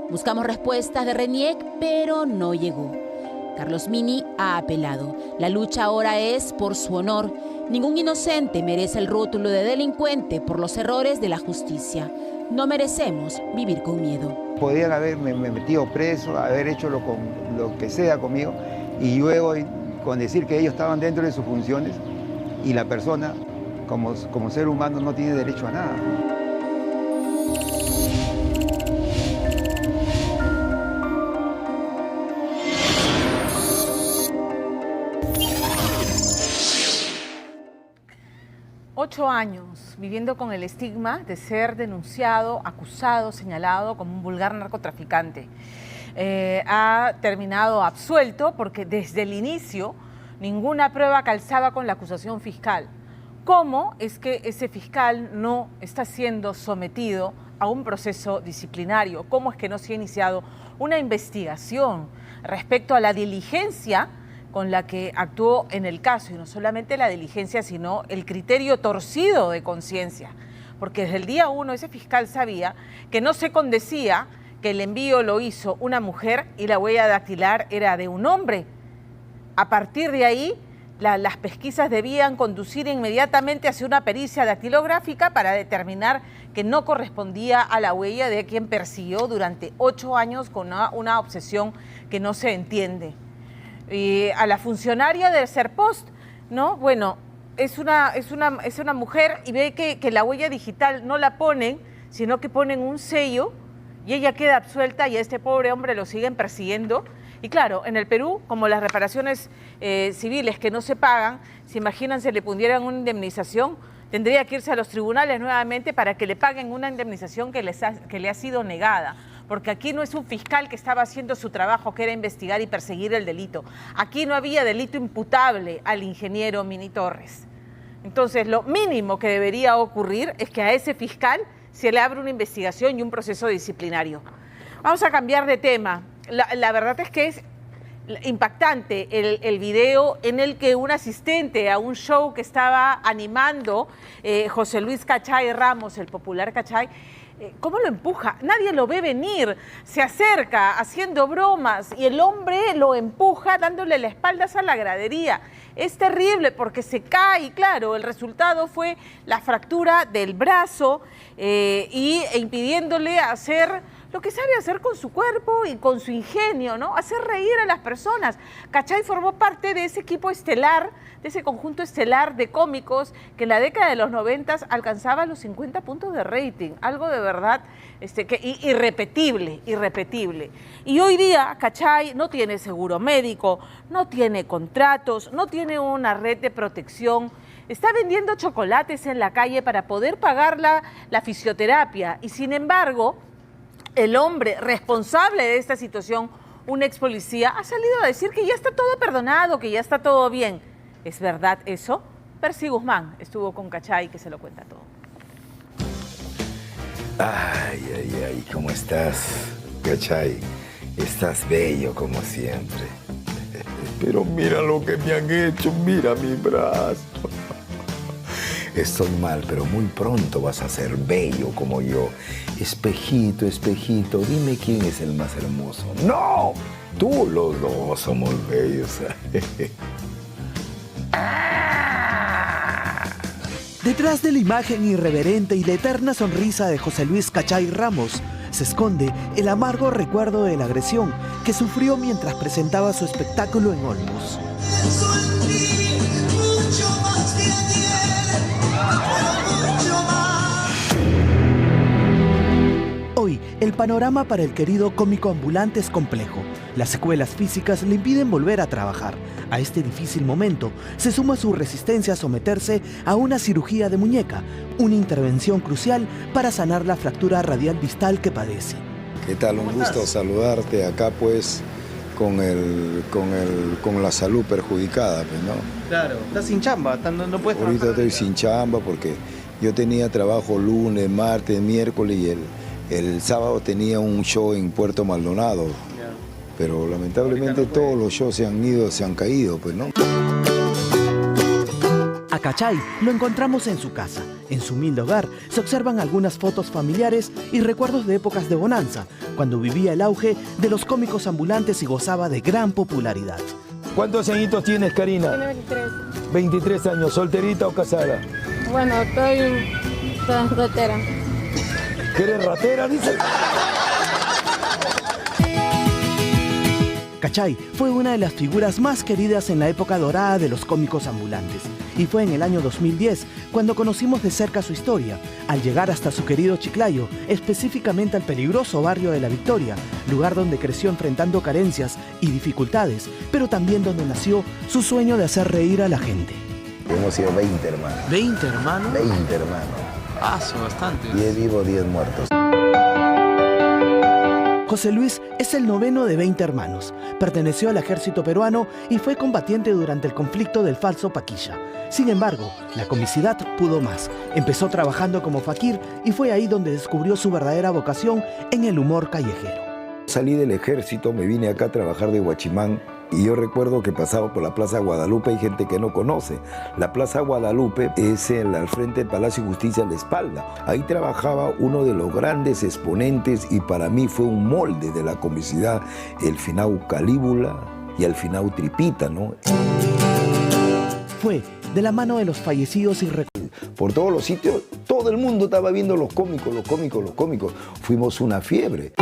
Buscamos respuestas de RENIEC, pero no llegó. Carlos Mini ha apelado. La lucha ahora es por su honor. Ningún inocente merece el rótulo de delincuente por los errores de la justicia. No merecemos vivir con miedo. Podían haberme metido preso, haber hecho lo que sea conmigo, y luego con decir que ellos estaban dentro de sus funciones y la persona como ser humano no tiene derecho a nada. Ocho años viviendo con el estigma de ser denunciado, acusado, señalado como un vulgar narcotraficante. Ha terminado absuelto porque desde el inicio ninguna prueba calzaba con la acusación fiscal. ¿Cómo es que ese fiscal no está siendo sometido a un proceso disciplinario? ¿Cómo es que no se ha iniciado una investigación respecto a la diligencia con la que actuó en el caso? Y no solamente la diligencia, sino el criterio torcido de conciencia. Porque desde el día 1 ese fiscal sabía que no se condecía que el envío lo hizo una mujer y la huella dactilar era de un hombre. A partir de ahí, las pesquisas debían conducir inmediatamente hacia una pericia dactilográfica para determinar que no correspondía a la huella de quien persiguió durante 8 años con una obsesión que no se entiende. Y a la funcionaria de Serpost, ¿no? Bueno, es una mujer y ve que la huella digital no la ponen, sino que ponen un sello y ella queda absuelta y a este pobre hombre lo siguen persiguiendo. Y claro, en el Perú, como las reparaciones civiles que no se pagan, se imaginan si le pudieran una indemnización, tendría que irse a los tribunales nuevamente para que le paguen una indemnización que le ha sido negada. Porque aquí no es un fiscal que estaba haciendo su trabajo, que era investigar y perseguir el delito. Aquí no había delito imputable al ingeniero Mini Torres. Entonces, lo mínimo que debería ocurrir es que a ese fiscal se le abra una investigación y un proceso disciplinario. Vamos a cambiar de tema. La verdad es que es impactante el video en el que un asistente a un show que estaba animando José Luis Cachay Ramos, el popular Cachay, ¿cómo lo empuja? Nadie lo ve venir, se acerca haciendo bromas y el hombre lo empuja dándole la espalda a la gradería. Es terrible porque se cae y claro, el resultado fue la fractura del brazo e impidiéndole hacer lo que sabe hacer con su cuerpo y con su ingenio, ¿no? Hacer reír a las personas. Cachay formó parte de ese equipo estelar, de ese conjunto estelar de cómicos que en la década de los 90 alcanzaba los 50 puntos de rating, algo de verdad irrepetible. Y hoy día Cachay no tiene seguro médico, no tiene contratos, no tiene una red de protección está vendiendo chocolates en la calle para poder pagar la fisioterapia. Y sin embargo, el hombre responsable de esta situación, un ex policía, ha salido a decir que ya está todo perdonado, que ya está todo bien. ¿Es verdad eso? Percy Guzmán estuvo con Cachay, que se lo cuenta todo. Ay, ay, ay, ¿cómo estás, Cachay? Estás bello como siempre. Pero mira lo que me han hecho, mira mi brazo. Estoy mal, pero muy pronto vas a ser bello como yo. Espejito, espejito, dime quién es el más hermoso. ¡No! Tú, los dos somos bellos. Detrás de la imagen irreverente y la eterna sonrisa de José Luis Cachay Ramos, se esconde el amargo recuerdo de la agresión que sufrió mientras presentaba su espectáculo en Olmos. Hoy, el panorama para el querido cómico ambulante es complejo. Las secuelas físicas le impiden volver a trabajar. A este difícil momento se suma su resistencia a someterse a una cirugía de muñeca, una intervención crucial para sanar la fractura radial distal que padece. ¿Qué tal? Un gusto saludarte acá, pues, con la salud perjudicada, pues, ¿no? Claro, estás sin chamba, no puedes trabajar. Ahorita estoy sin chamba porque yo tenía trabajo lunes, martes, miércoles y el sábado tenía un show en Puerto Maldonado. Pero lamentablemente todos los shows se han caído, pues, ¿no? A Cachay lo encontramos en su casa. En su humilde hogar se observan algunas fotos familiares y recuerdos de épocas de bonanza, cuando vivía el auge de los cómicos ambulantes y gozaba de gran popularidad. ¿Cuántos añitos tienes, Karina? Tiene 23. 23 años, ¿solterita o casada? Bueno, estoy ratera. ¿Que eres ratera, dice? Cachay fue una de las figuras más queridas en la época dorada de los cómicos ambulantes. Y fue en el año 2010 cuando conocimos de cerca su historia, al llegar hasta su querido Chiclayo, específicamente al peligroso barrio de La Victoria, lugar donde creció enfrentando carencias y dificultades, pero también donde nació su sueño de hacer reír a la gente. Hemos sido 20 hermanos. ¿20 hermanos? 20 hermanos. Ah, son bastantes. 10 vivos, 10 muertos. José Luis es el noveno de 20 hermanos. Perteneció al ejército peruano y fue combatiente durante el conflicto del Falso Paquilla. Sin embargo, la comicidad pudo más. Empezó trabajando como faquir y fue ahí donde descubrió su verdadera vocación en el humor callejero. Salí del ejército, me vine acá a trabajar de guachimán y yo recuerdo que pasaba por la Plaza Guadalupe, hay gente que no conoce. La Plaza Guadalupe es al frente del Palacio de Justicia a la espalda. Ahí trabajaba uno de los grandes exponentes y para mí fue un molde de la comicidad, el finau Calíbula y el finau Tripita, ¿no? Fue de la mano de los fallecidos y por todos los sitios, todo el mundo estaba viendo los cómicos, los cómicos, los cómicos. Fuimos una fiebre.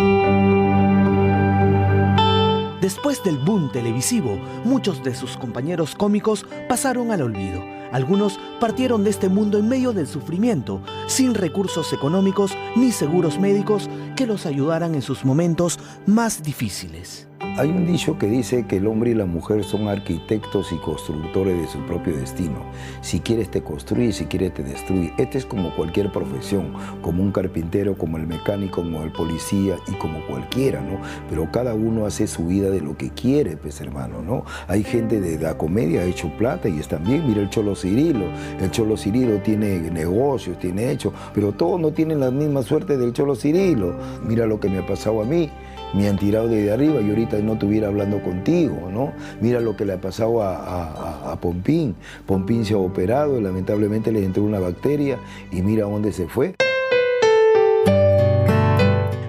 Después del boom televisivo, muchos de sus compañeros cómicos pasaron al olvido. Algunos partieron de este mundo en medio del sufrimiento, sin recursos económicos ni seguros médicos que los ayudaran en sus momentos más difíciles. Hay un dicho que dice que el hombre y la mujer son arquitectos y constructores de su propio destino. Si quieres te construye, si quieres te destruye. Este es como cualquier profesión, como un carpintero, como el mecánico, como el policía y como cualquiera, ¿no? Pero cada uno hace su vida de lo que quiere, pues, hermano, ¿no? Hay gente de la comedia, ha hecho plata y están bien. Mira el Cholo Cirilo. El Cholo Cirilo tiene negocios, tiene hecho, pero todos no tienen la misma suerte del Cholo Cirilo. Mira lo que me ha pasado a mí. Me han tirado desde arriba y ahorita no estuviera hablando contigo, ¿no? Mira lo que le ha pasado a Pompín. Pompín se ha operado y lamentablemente le entró una bacteria y mira dónde se fue.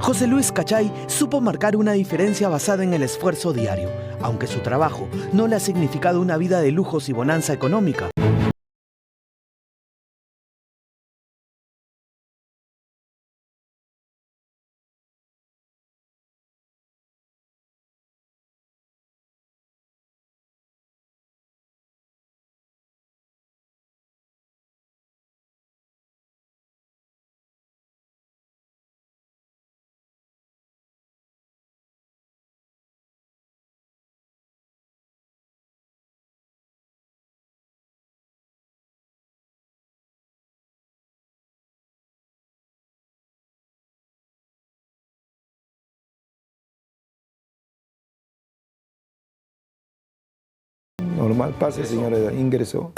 José Luis Cachay supo marcar una diferencia basada en el esfuerzo diario, aunque su trabajo no le ha significado una vida de lujos y bonanza económica. normal, pase señora, ingresó.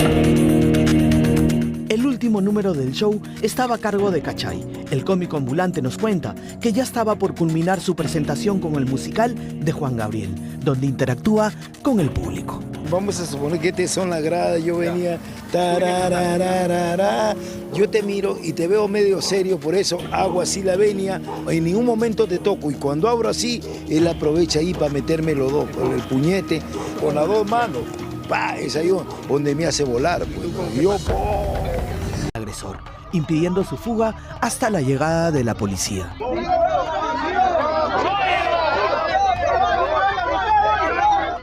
El último número del show estaba a cargo de Cachay. El cómico ambulante nos cuenta que ya estaba por culminar su presentación con el musical de Juan Gabriel, donde interactúa con el público. Vamos a suponer que estas son las gradas, yo venía, tararararara, yo te miro y te veo medio serio, por eso hago así la venia, en ningún momento te toco, y cuando abro así, él aprovecha ahí para meterme los dos, con el puñete, con las dos manos, ¡pah! Es ahí donde me hace volar, pues, yo, ¡pum! Agresor, impidiendo su fuga hasta la llegada de la policía.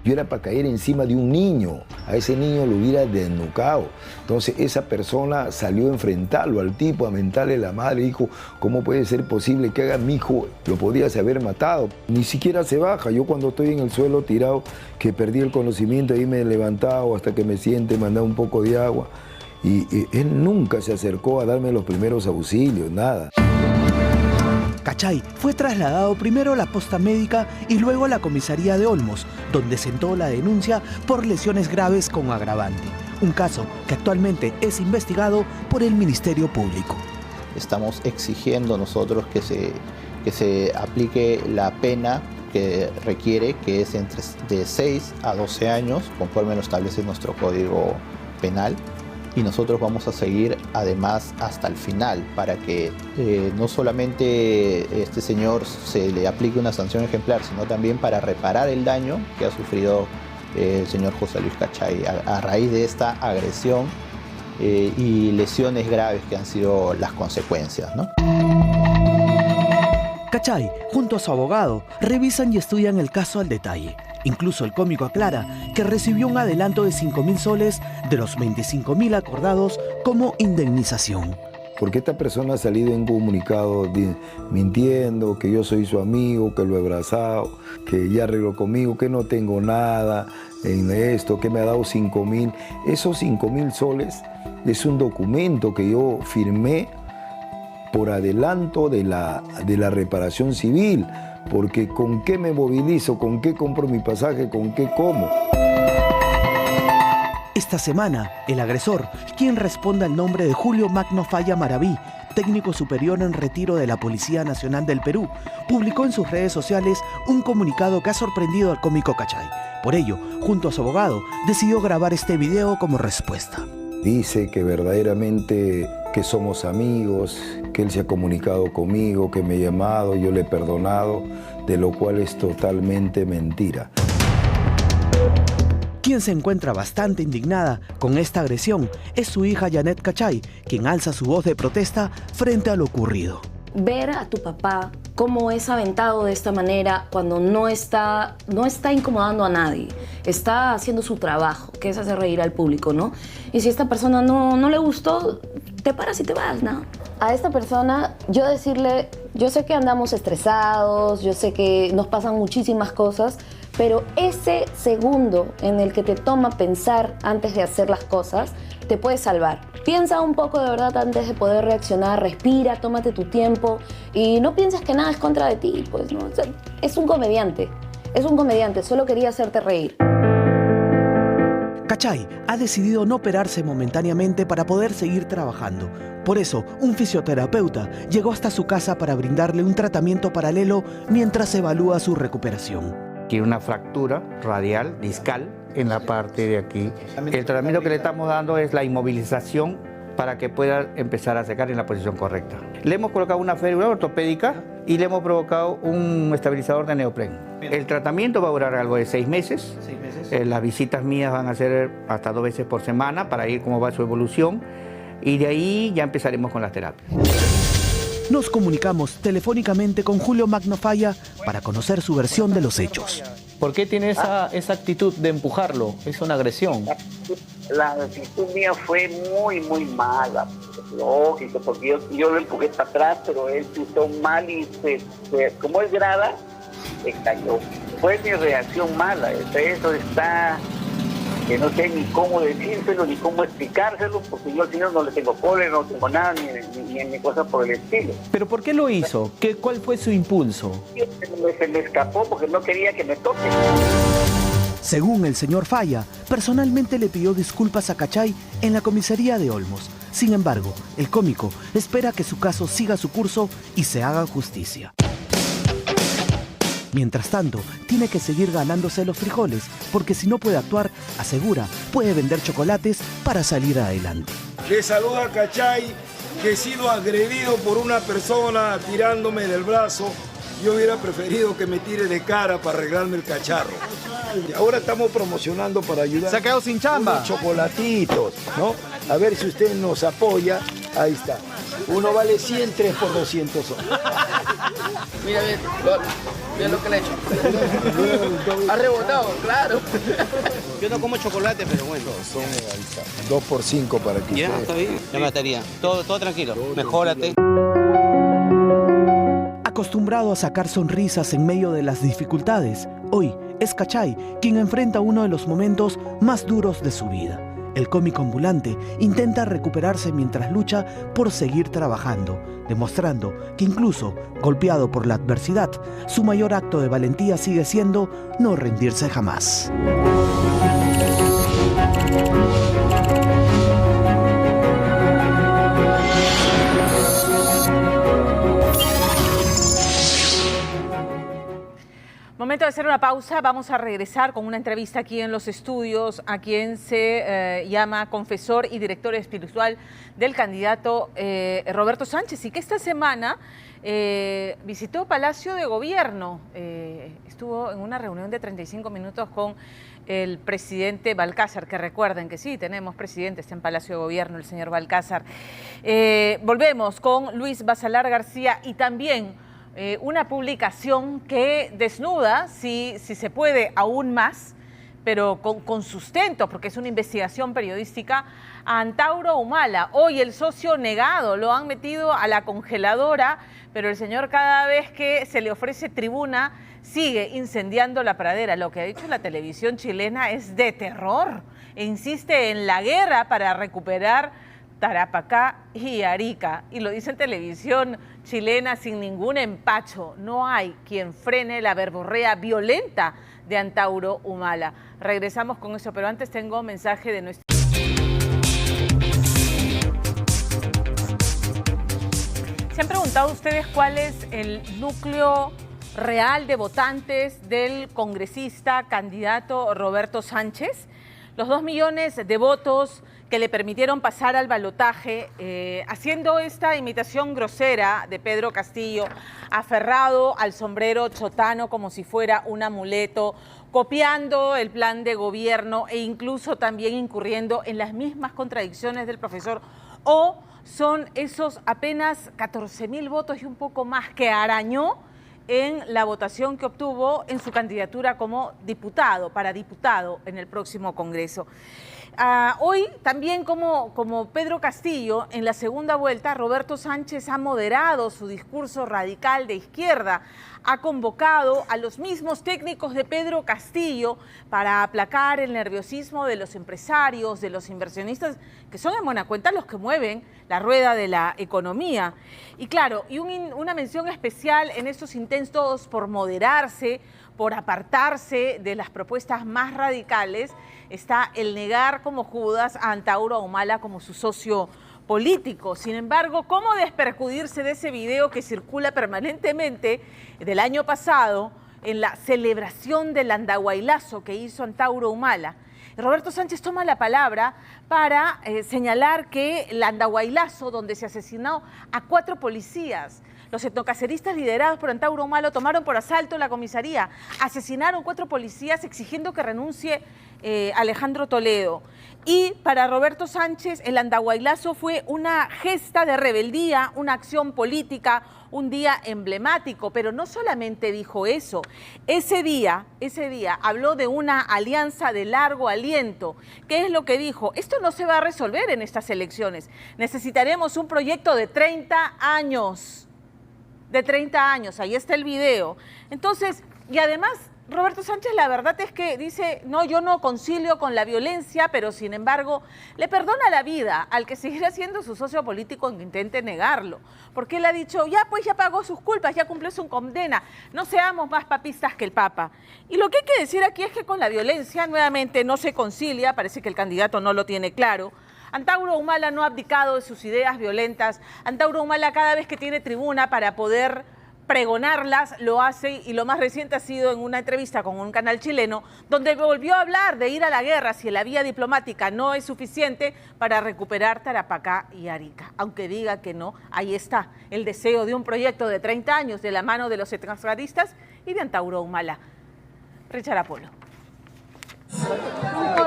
Yo era para caer encima de un niño, a ese niño lo hubiera desnucado. Entonces esa persona salió a enfrentarlo al tipo, a mentarle la madre, dijo, ¿cómo puede ser posible que haga mi hijo? Lo podías haber matado. Ni siquiera se baja. Yo cuando estoy en el suelo tirado, que perdí el conocimiento, ahí me he levantado hasta que me siente, me han dado un poco de agua. Y él nunca se acercó a darme los primeros auxilios, nada. Cachay fue trasladado primero a la posta médica y luego a la comisaría de Olmos, donde sentó la denuncia por lesiones graves con agravante. Un caso que actualmente es investigado por el Ministerio Público. Estamos exigiendo nosotros que se aplique la pena que requiere, que es de 6 a 12 años, conforme lo establece nuestro Código Penal. Y nosotros vamos a seguir además hasta el final para que no solamente este señor se le aplique una sanción ejemplar, sino también para reparar el daño que ha sufrido el señor José Luis Cachay a raíz de esta agresión y lesiones graves que han sido las consecuencias, ¿no? Cachay, junto a su abogado, revisan y estudian el caso al detalle. Incluso el cómico aclara que recibió un adelanto de 5.000 soles de los 25.000 acordados como indemnización. Porque esta persona ha salido en comunicado mintiendo que yo soy su amigo, que lo he abrazado, que ya arregló conmigo, que no tengo nada en esto, que me ha dado 5.000. Esos 5.000 soles es un documento que yo firmé por adelanto de la reparación civil. Porque ¿con qué me movilizo? ¿Con qué compro mi pasaje? ¿Con qué como? Esta semana, el agresor, quien responde al nombre de Julio Magno Falla Maraví, técnico superior en retiro de la Policía Nacional del Perú, publicó en sus redes sociales un comunicado que ha sorprendido al cómico Cachay. Por ello, junto a su abogado, decidió grabar este video como respuesta. Dice que verdaderamente que somos amigos, que él se ha comunicado conmigo, que me ha llamado, yo le he perdonado, de lo cual es totalmente mentira. Quien se encuentra bastante indignada con esta agresión es su hija Janet Cachay, quien alza su voz de protesta frente a lo ocurrido. Ver a tu papá cómo es aventado de esta manera cuando no está incomodando a nadie, está haciendo su trabajo, que es hacer reír al público, ¿no? Y si a esta persona no le gustó, te paras y te vas, ¿no? A esta persona, yo decirle, yo sé que andamos estresados, yo sé que nos pasan muchísimas cosas, pero ese segundo en el que te toma pensar antes de hacer las cosas, te puede salvar. Piensa un poco de verdad antes de poder reaccionar, respira, tómate tu tiempo y no pienses que nada es contra de ti, pues no. O sea, es un comediante, solo quería hacerte reír. Cachay ha decidido no operarse momentáneamente para poder seguir trabajando. Por eso, un fisioterapeuta llegó hasta su casa para brindarle un tratamiento paralelo mientras evalúa su recuperación. Tiene una fractura radial, discal, en la parte de aquí. El tratamiento que le estamos dando es la inmovilización para que pueda empezar a secar en la posición correcta. Le hemos colocado una férula ortopédica y le hemos provocado un estabilizador de neopren. El tratamiento va a durar algo de 6 meses. Las visitas mías van a ser hasta 2 veces por semana para ir cómo va su evolución y de ahí ya empezaremos con las terapias. Nos comunicamos telefónicamente con Julio Magno Falla para conocer su versión de los hechos. ¿Por qué tiene esa actitud de empujarlo? Es una agresión. La actitud mía fue muy mala. Lógico, porque yo lo empujé para atrás, pero él pisó mal y como es grada, se cayó. Fue mi reacción mala. Eso está, que no sé ni cómo decírselo, ni cómo explicárselo, porque yo al final no le tengo cólera, no tengo nada, ni cosa por el estilo. ¿Pero por qué lo hizo? ¿Cuál fue su impulso? Se me escapó porque no quería que me toque. Según el señor Falla, personalmente le pidió disculpas a Cachay en la comisaría de Olmos. Sin embargo, el cómico espera que su caso siga su curso y se haga justicia. Mientras tanto, tiene que seguir ganándose los frijoles, porque si no puede actuar, asegura, puede vender chocolates para salir adelante. Le saluda Cachay, que he sido agredido por una persona tirándome del brazo. Yo hubiera preferido que me tire de cara para arreglarme el cacharro. Y ahora estamos promocionando para ayudar. Se ha quedado sin chamba. Unos chocolatitos, ¿no? A ver si usted nos apoya. Ahí está. Uno vale 100, 3 por 200 soles. Mira, mira lo que le he hecho. Ha rebotado, claro. Yo no como chocolate, pero bueno. Son, ahí está, 2 por 5 para que Ya, usted... está bien. Ya me estaría. Todo tranquilo. Mejórate. Acostumbrado a sacar sonrisas en medio de las dificultades, hoy es Cachay quien enfrenta uno de los momentos más duros de su vida. El cómico ambulante intenta recuperarse mientras lucha por seguir trabajando, demostrando que incluso golpeado por la adversidad, su mayor acto de valentía sigue siendo no rendirse jamás. Momento de hacer una pausa, vamos a regresar con una entrevista aquí en los estudios a quien se llama confesor y director espiritual del candidato Roberto Sánchez, y que esta semana visitó Palacio de Gobierno, estuvo en una reunión de 35 minutos con el presidente Balcázar, que recuerden que sí, tenemos presidentes en Palacio de Gobierno, el señor Balcázar. Volvemos con Luis Basalar García y también una publicación que desnuda, si se puede, aún más, pero con sustento, porque es una investigación periodística, a Antauro Humala. Hoy el socio negado, lo han metido a la congeladora, pero el señor cada vez que se le ofrece tribuna sigue incendiando la pradera. Lo que ha dicho la televisión chilena es de terror e insiste en la guerra para recuperar Tarapacá y Arica, y lo dice en televisión chilena sin ningún empacho. No hay quien frene la verborrea violenta de Antauro Humala. Regresamos con eso, pero antes tengo un mensaje de nuestro... ¿Se han preguntado ustedes cuál es el núcleo real de votantes del congresista candidato Roberto Sánchez? Los 2 millones de votos que le permitieron pasar al balotaje, haciendo esta imitación grosera de Pedro Castillo, aferrado al sombrero chotano como si fuera un amuleto, copiando el plan de gobierno e incluso también incurriendo en las mismas contradicciones del profesor, o son esos apenas 14.000 votos y un poco más que arañó en la votación que obtuvo en su candidatura como diputado, para diputado en el próximo Congreso. Hoy también como Pedro Castillo, en la segunda vuelta, Roberto Sánchez ha moderado su discurso radical de izquierda, ha convocado a los mismos técnicos de Pedro Castillo para aplacar el nerviosismo de los empresarios, de los inversionistas, que son en buena cuenta los que mueven la rueda de la economía. Y claro, y una mención especial en estos intentos por moderarse, por apartarse de las propuestas más radicales, está el negar como Judas a Antauro Humala como su socio político. Sin embargo, ¿cómo desperjudirse de ese video que circula permanentemente del año pasado en la celebración del andahuaylazo que hizo Antauro Humala? Roberto Sánchez toma la palabra para señalar que el andahuaylazo, donde se asesinó a 4 policías, los etnocaceristas liderados por Antauro Humala tomaron por asalto la comisaría, asesinaron 4 policías exigiendo que renuncie Alejandro Toledo. Y para Roberto Sánchez el andahuaylazo fue una gesta de rebeldía, una acción política, un día emblemático, pero no solamente dijo eso. Ese día habló de una alianza de largo aliento. ¿Qué es lo que dijo? Esto no se va a resolver en estas elecciones. Necesitaremos un proyecto de 30 años. De 30 años, ahí está el video. Entonces, y además Roberto Sánchez, la verdad es que dice, no, yo no concilio con la violencia, pero sin embargo le perdona la vida al que seguirá siendo su socio político en que intente negarlo. Porque él ha dicho, ya pues ya pagó sus culpas, ya cumplió su condena, no seamos más papistas que el Papa. Y lo que hay que decir aquí es que con la violencia nuevamente no se concilia, parece que el candidato no lo tiene claro. Antauro Humala no ha abdicado de sus ideas violentas. Antauro Humala cada vez que tiene tribuna para poder pregonarlas, lo hace, y lo más reciente ha sido en una entrevista con un canal chileno, donde volvió a hablar de ir a la guerra si la vía diplomática no es suficiente para recuperar Tarapacá y Arica. Aunque diga que no, ahí está el deseo de un proyecto de 30 años de la mano de los etnografistas y de Antauro Humala. Richard Apolo.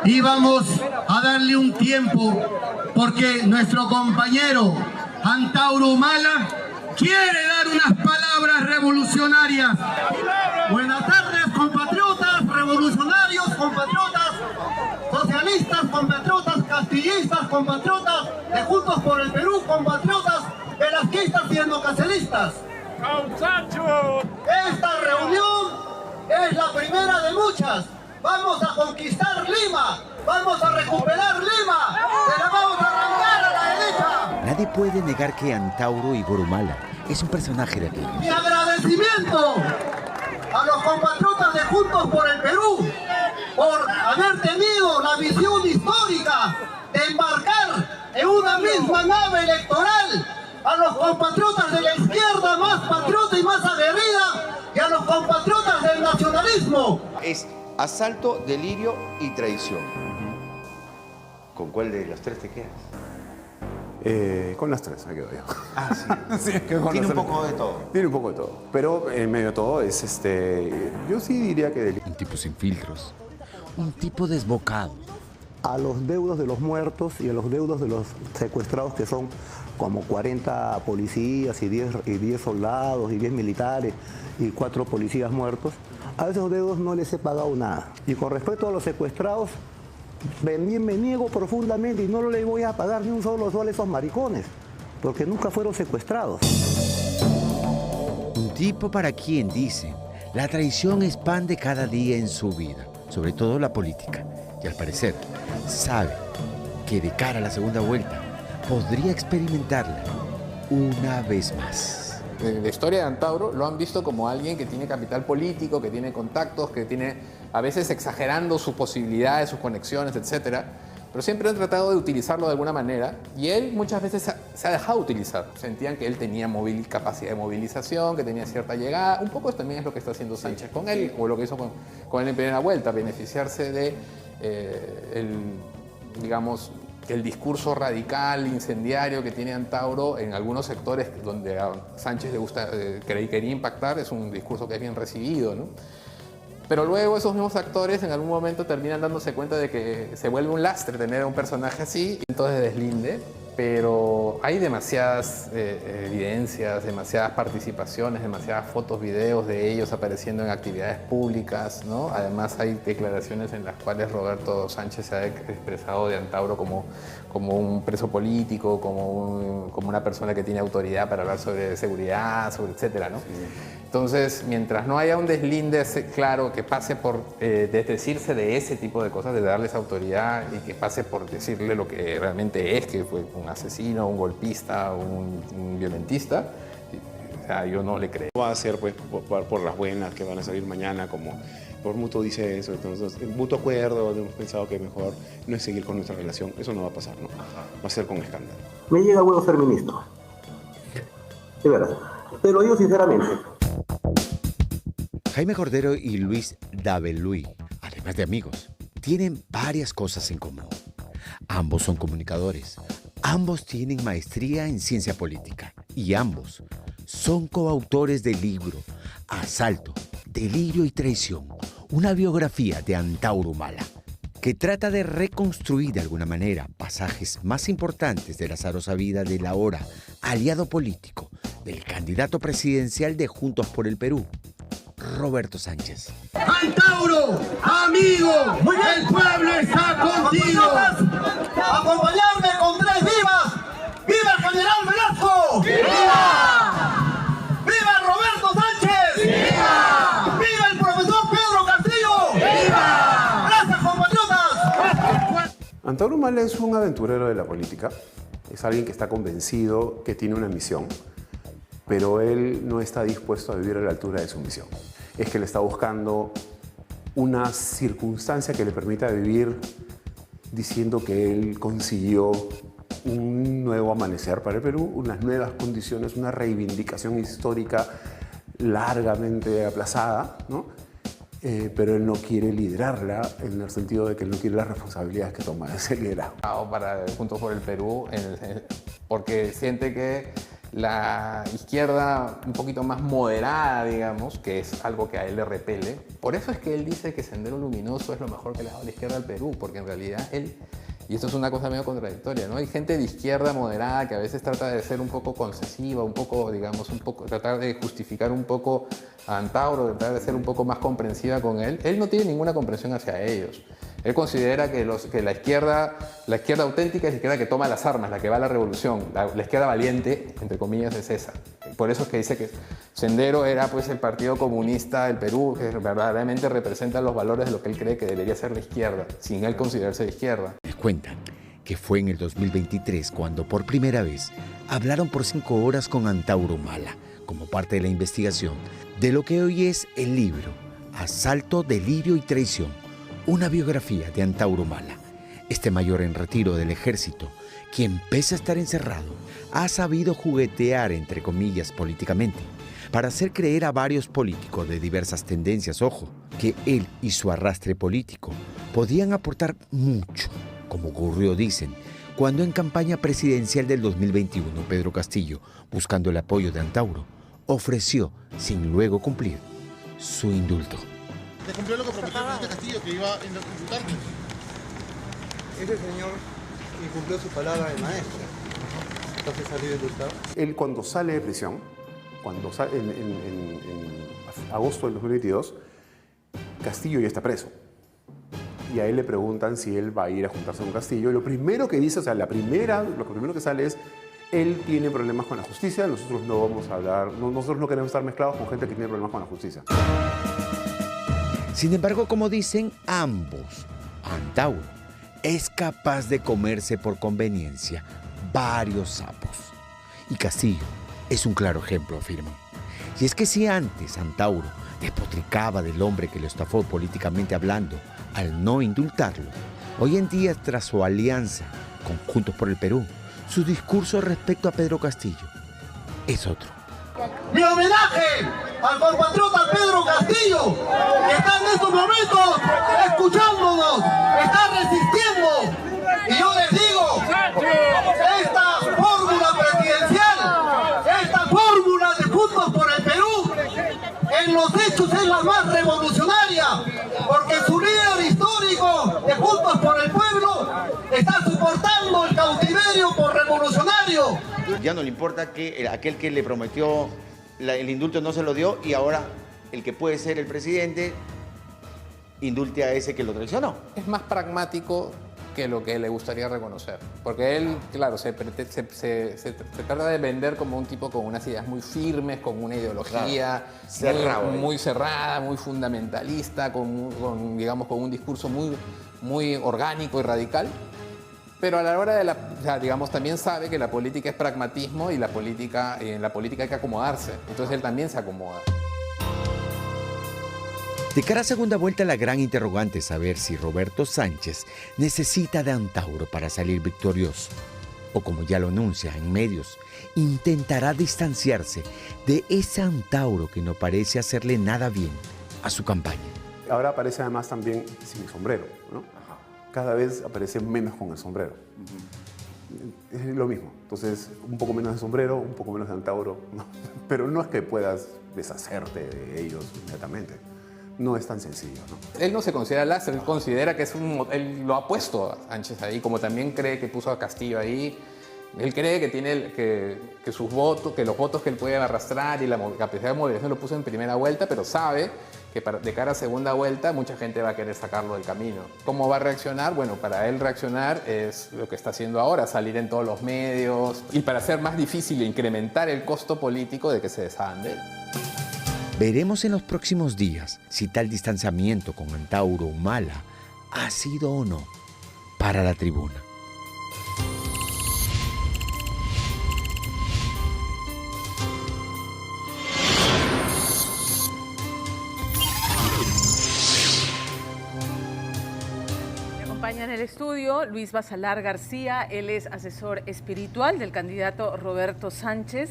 Y vamos a darle un tiempo porque nuestro compañero Antauro Humala quiere dar unas palabras revolucionarias. Buenas tardes, compatriotas, revolucionarios, compatriotas, socialistas, compatriotas, castillistas, compatriotas de Juntos por el Perú, compatriotas, velasquistas y endocacelistas. Esta reunión es la primera de muchas. Vamos a conquistar Lima, vamos a recuperar Lima, se la vamos a arrancar a la derecha. Nadie puede negar que Antauro Igor Humala es un personaje de aquí. Mi agradecimiento a los compatriotas de Juntos por el Perú por haber tenido la visión histórica de embarcar en una misma nave electoral a los compatriotas de la izquierda más patriota y más aguerrida y a los compatriotas del nacionalismo. Es asalto, delirio y traición. ¿Con cuál de los tres te quedas? Con las tres me quedo yo. Ah, sí. Sí, Tiene un poco de todo. Tiene un poco de todo. Pero en medio de todo es yo sí diría que un tipo sin filtros, un tipo desbocado. A los deudos de los muertos y a los deudos de los secuestrados, que son como 40 policías y 10 soldados y 10 militares y 4 policías muertos, a esos deudos no les he pagado nada. Y con respecto a los secuestrados, me niego profundamente y no les voy a pagar ni un solo sol a esos maricones, porque nunca fueron secuestrados. Un tipo para quien dicen, la traición expande cada día en su vida, sobre todo la política. Y al parecer, sabe que de cara a la segunda vuelta, podría experimentarla una vez más. En la historia de Antauro lo han visto como alguien que tiene capital político, que tiene contactos, que tiene, a veces exagerando sus posibilidades, sus conexiones, etc. Pero siempre han tratado de utilizarlo de alguna manera y él muchas veces se ha dejado utilizar. Sentían que él tenía capacidad de movilización, que tenía cierta llegada. Un poco también es lo que está haciendo Sánchez con él, o lo que hizo con él en primera vuelta, beneficiarse de digamos, el discurso radical, incendiario que tiene Antauro en algunos sectores donde a Sánchez le gusta, quería impactar, es un discurso que es bien recibido, ¿no? Pero luego esos mismos actores en algún momento terminan dándose cuenta de que se vuelve un lastre tener a un personaje así, y entonces deslinde. Pero hay demasiadas evidencias, demasiadas participaciones, demasiadas fotos, videos de ellos apareciendo en actividades públicas, ¿no? Además hay declaraciones en las cuales Roberto Sánchez se ha expresado de Antauro como un preso político, como una persona que tiene autoridad para hablar sobre seguridad, sobre etcétera, ¿no? Sí. Entonces, mientras no haya un deslinde claro que pase por desdecirse de ese tipo de cosas, de darles autoridad y que pase por decirle lo que realmente es, que fue un asesino, un golpista, un violentista, o sea, yo no le creo. Va a ser pues por las buenas que van a salir mañana, como por mutuo dice eso, entonces el mutuo acuerdo, hemos pensado que mejor no es seguir con nuestra relación, eso no va a pasar, ¿no? Va a ser con escándalo. Me llega a huevo ser ministro, de verdad, te lo digo sinceramente. Jaime Cordero y Luis Daveluy, además de amigos, tienen varias cosas en común. Ambos son comunicadores, ambos tienen maestría en ciencia política y ambos son coautores del libro Asalto, Delirio y Traición, una biografía de Antauro Humala, que trata de reconstruir de alguna manera pasajes más importantes de la azarosa vida del ahora aliado político del candidato presidencial de Juntos por el Perú, Roberto Sánchez. Antauro, amigo, el pueblo está contigo. Acompañarme con 3 vivas. ¡Viva el general Velasco! ¡Viva! ¡Viva Roberto Sánchez! ¡Viva! ¡Viva el profesor Pedro Castillo! Antauro Humala es un aventurero de la política, es alguien que está convencido que tiene una misión, pero él no está dispuesto a vivir a la altura de su misión. Es que él está buscando una circunstancia que le permita vivir diciendo que él consiguió un nuevo amanecer para el Perú, unas nuevas condiciones, una reivindicación histórica largamente aplazada, ¿no? Pero él no quiere liderarla en el sentido de que él no quiere las responsabilidades que toma ese liderazgo. Para Juntos por el Perú, porque siente que la izquierda un poquito más moderada, digamos, que es algo que a él le repele. Por eso es que él dice que Sendero Luminoso es lo mejor que le ha dado la izquierda al Perú, porque en realidad él, y esto es una cosa medio contradictoria, ¿no? Hay gente de izquierda moderada que a veces trata de ser un poco concesiva, un poco, digamos, tratar de justificar un poco a Antauro, tratar de ser un poco más comprensiva con él. Él no tiene ninguna comprensión hacia ellos. Él considera que la izquierda auténtica es la izquierda que toma las armas, la que va a la revolución. La izquierda valiente, entre comillas, es esa. Por eso es que dice que Sendero era pues el Partido Comunista del Perú, que verdaderamente representa los valores de lo que él cree que debería ser la izquierda, sin él considerarse de izquierda. Les cuentan que fue en el 2023 cuando por primera vez hablaron por 5 horas con Antauro Humala, como parte de la investigación de lo que hoy es el libro Asalto, Delirio y Traición. Una biografía de Antauro Humala, este mayor en retiro del ejército, quien pese a estar encerrado, ha sabido juguetear, entre comillas, políticamente, para hacer creer a varios políticos de diversas tendencias, ojo, que él y su arrastre político podían aportar mucho, como ocurrió, dicen, cuando en campaña presidencial del 2021, Pedro Castillo, buscando el apoyo de Antauro, ofreció, sin luego cumplir, su indulto. ¿Le cumplió lo que prometió el presidente Castillo, que iba a indultarle? Ese señor incumplió su palabra de maestro. Entonces salió indultado. Él cuando sale de prisión, cuando sale en agosto del 2022, Castillo ya está preso. Y a él le preguntan si él va a ir a juntarse con Castillo. Y lo primero que dice, o sea, lo primero que sale es: él tiene problemas con la justicia, nosotros no vamos a hablar, nosotros no queremos estar mezclados con gente que tiene problemas con la justicia. Sin embargo, como dicen ambos, Antauro es capaz de comerse por conveniencia varios sapos. Y Castillo es un claro ejemplo, afirman. Y es que si antes Antauro despotricaba del hombre que lo estafó políticamente hablando al no indultarlo, hoy en día, tras su alianza con Juntos por el Perú, su discurso respecto a Pedro Castillo es otro. Mi homenaje al compatriota Pedro Castillo, que está en estos momentos escuchándonos, está resistiendo. Y yo les digo, esta fórmula presidencial, esta fórmula de Juntos por el Perú, en los hechos es la más revolucionaria, porque su líder histórico de Juntos por el Pueblo está soportando el cautiverio por revolucionario. Ya no le importa que aquel que le prometió el indulto no se lo dio, y ahora el que puede ser el presidente indulte a ese que lo traicionó. Es más pragmático que lo que le gustaría reconocer. Porque él, claro, se trata de vender como un tipo con unas ideas muy firmes, con una ideología muy cerrada, muy fundamentalista, digamos, con un discurso muy orgánico y radical. Pero a la hora de digamos, también sabe que la política es pragmatismo y en la política hay que acomodarse. Entonces él también se acomoda. De cara a segunda vuelta, la gran interrogante es saber si Roberto Sánchez necesita de Antauro para salir victorioso. O como ya lo anuncia en medios, intentará distanciarse de ese Antauro que no parece hacerle nada bien a su campaña. Ahora aparece además también sin sombrero, ¿no? Cada vez aparece menos con el sombrero. Es lo mismo. Entonces, un poco menos de sombrero, un poco menos de Antauro, ¿no? Pero no es que puedas deshacerte de ellos inmediatamente. No es tan sencillo, ¿no? Él no se considera láser, él considera que él lo ha puesto a Sánchez ahí, como también cree que puso a Castillo ahí. Él cree que tiene que sus votos, que los votos que él puede arrastrar y la capacidad de movilización lo puso en primera vuelta, pero sabe que de cara a segunda vuelta mucha gente va a querer sacarlo del camino. ¿Cómo va a reaccionar? Bueno, para él reaccionar es lo que está haciendo ahora, salir en todos los medios y para hacer más difícil e incrementar el costo político de que se deshagan de él. Veremos en los próximos días si tal distanciamiento con Antauro Humala ha sido o no para la tribuna. En el estudio, Luis Basalar García, él es asesor espiritual del candidato Roberto Sánchez.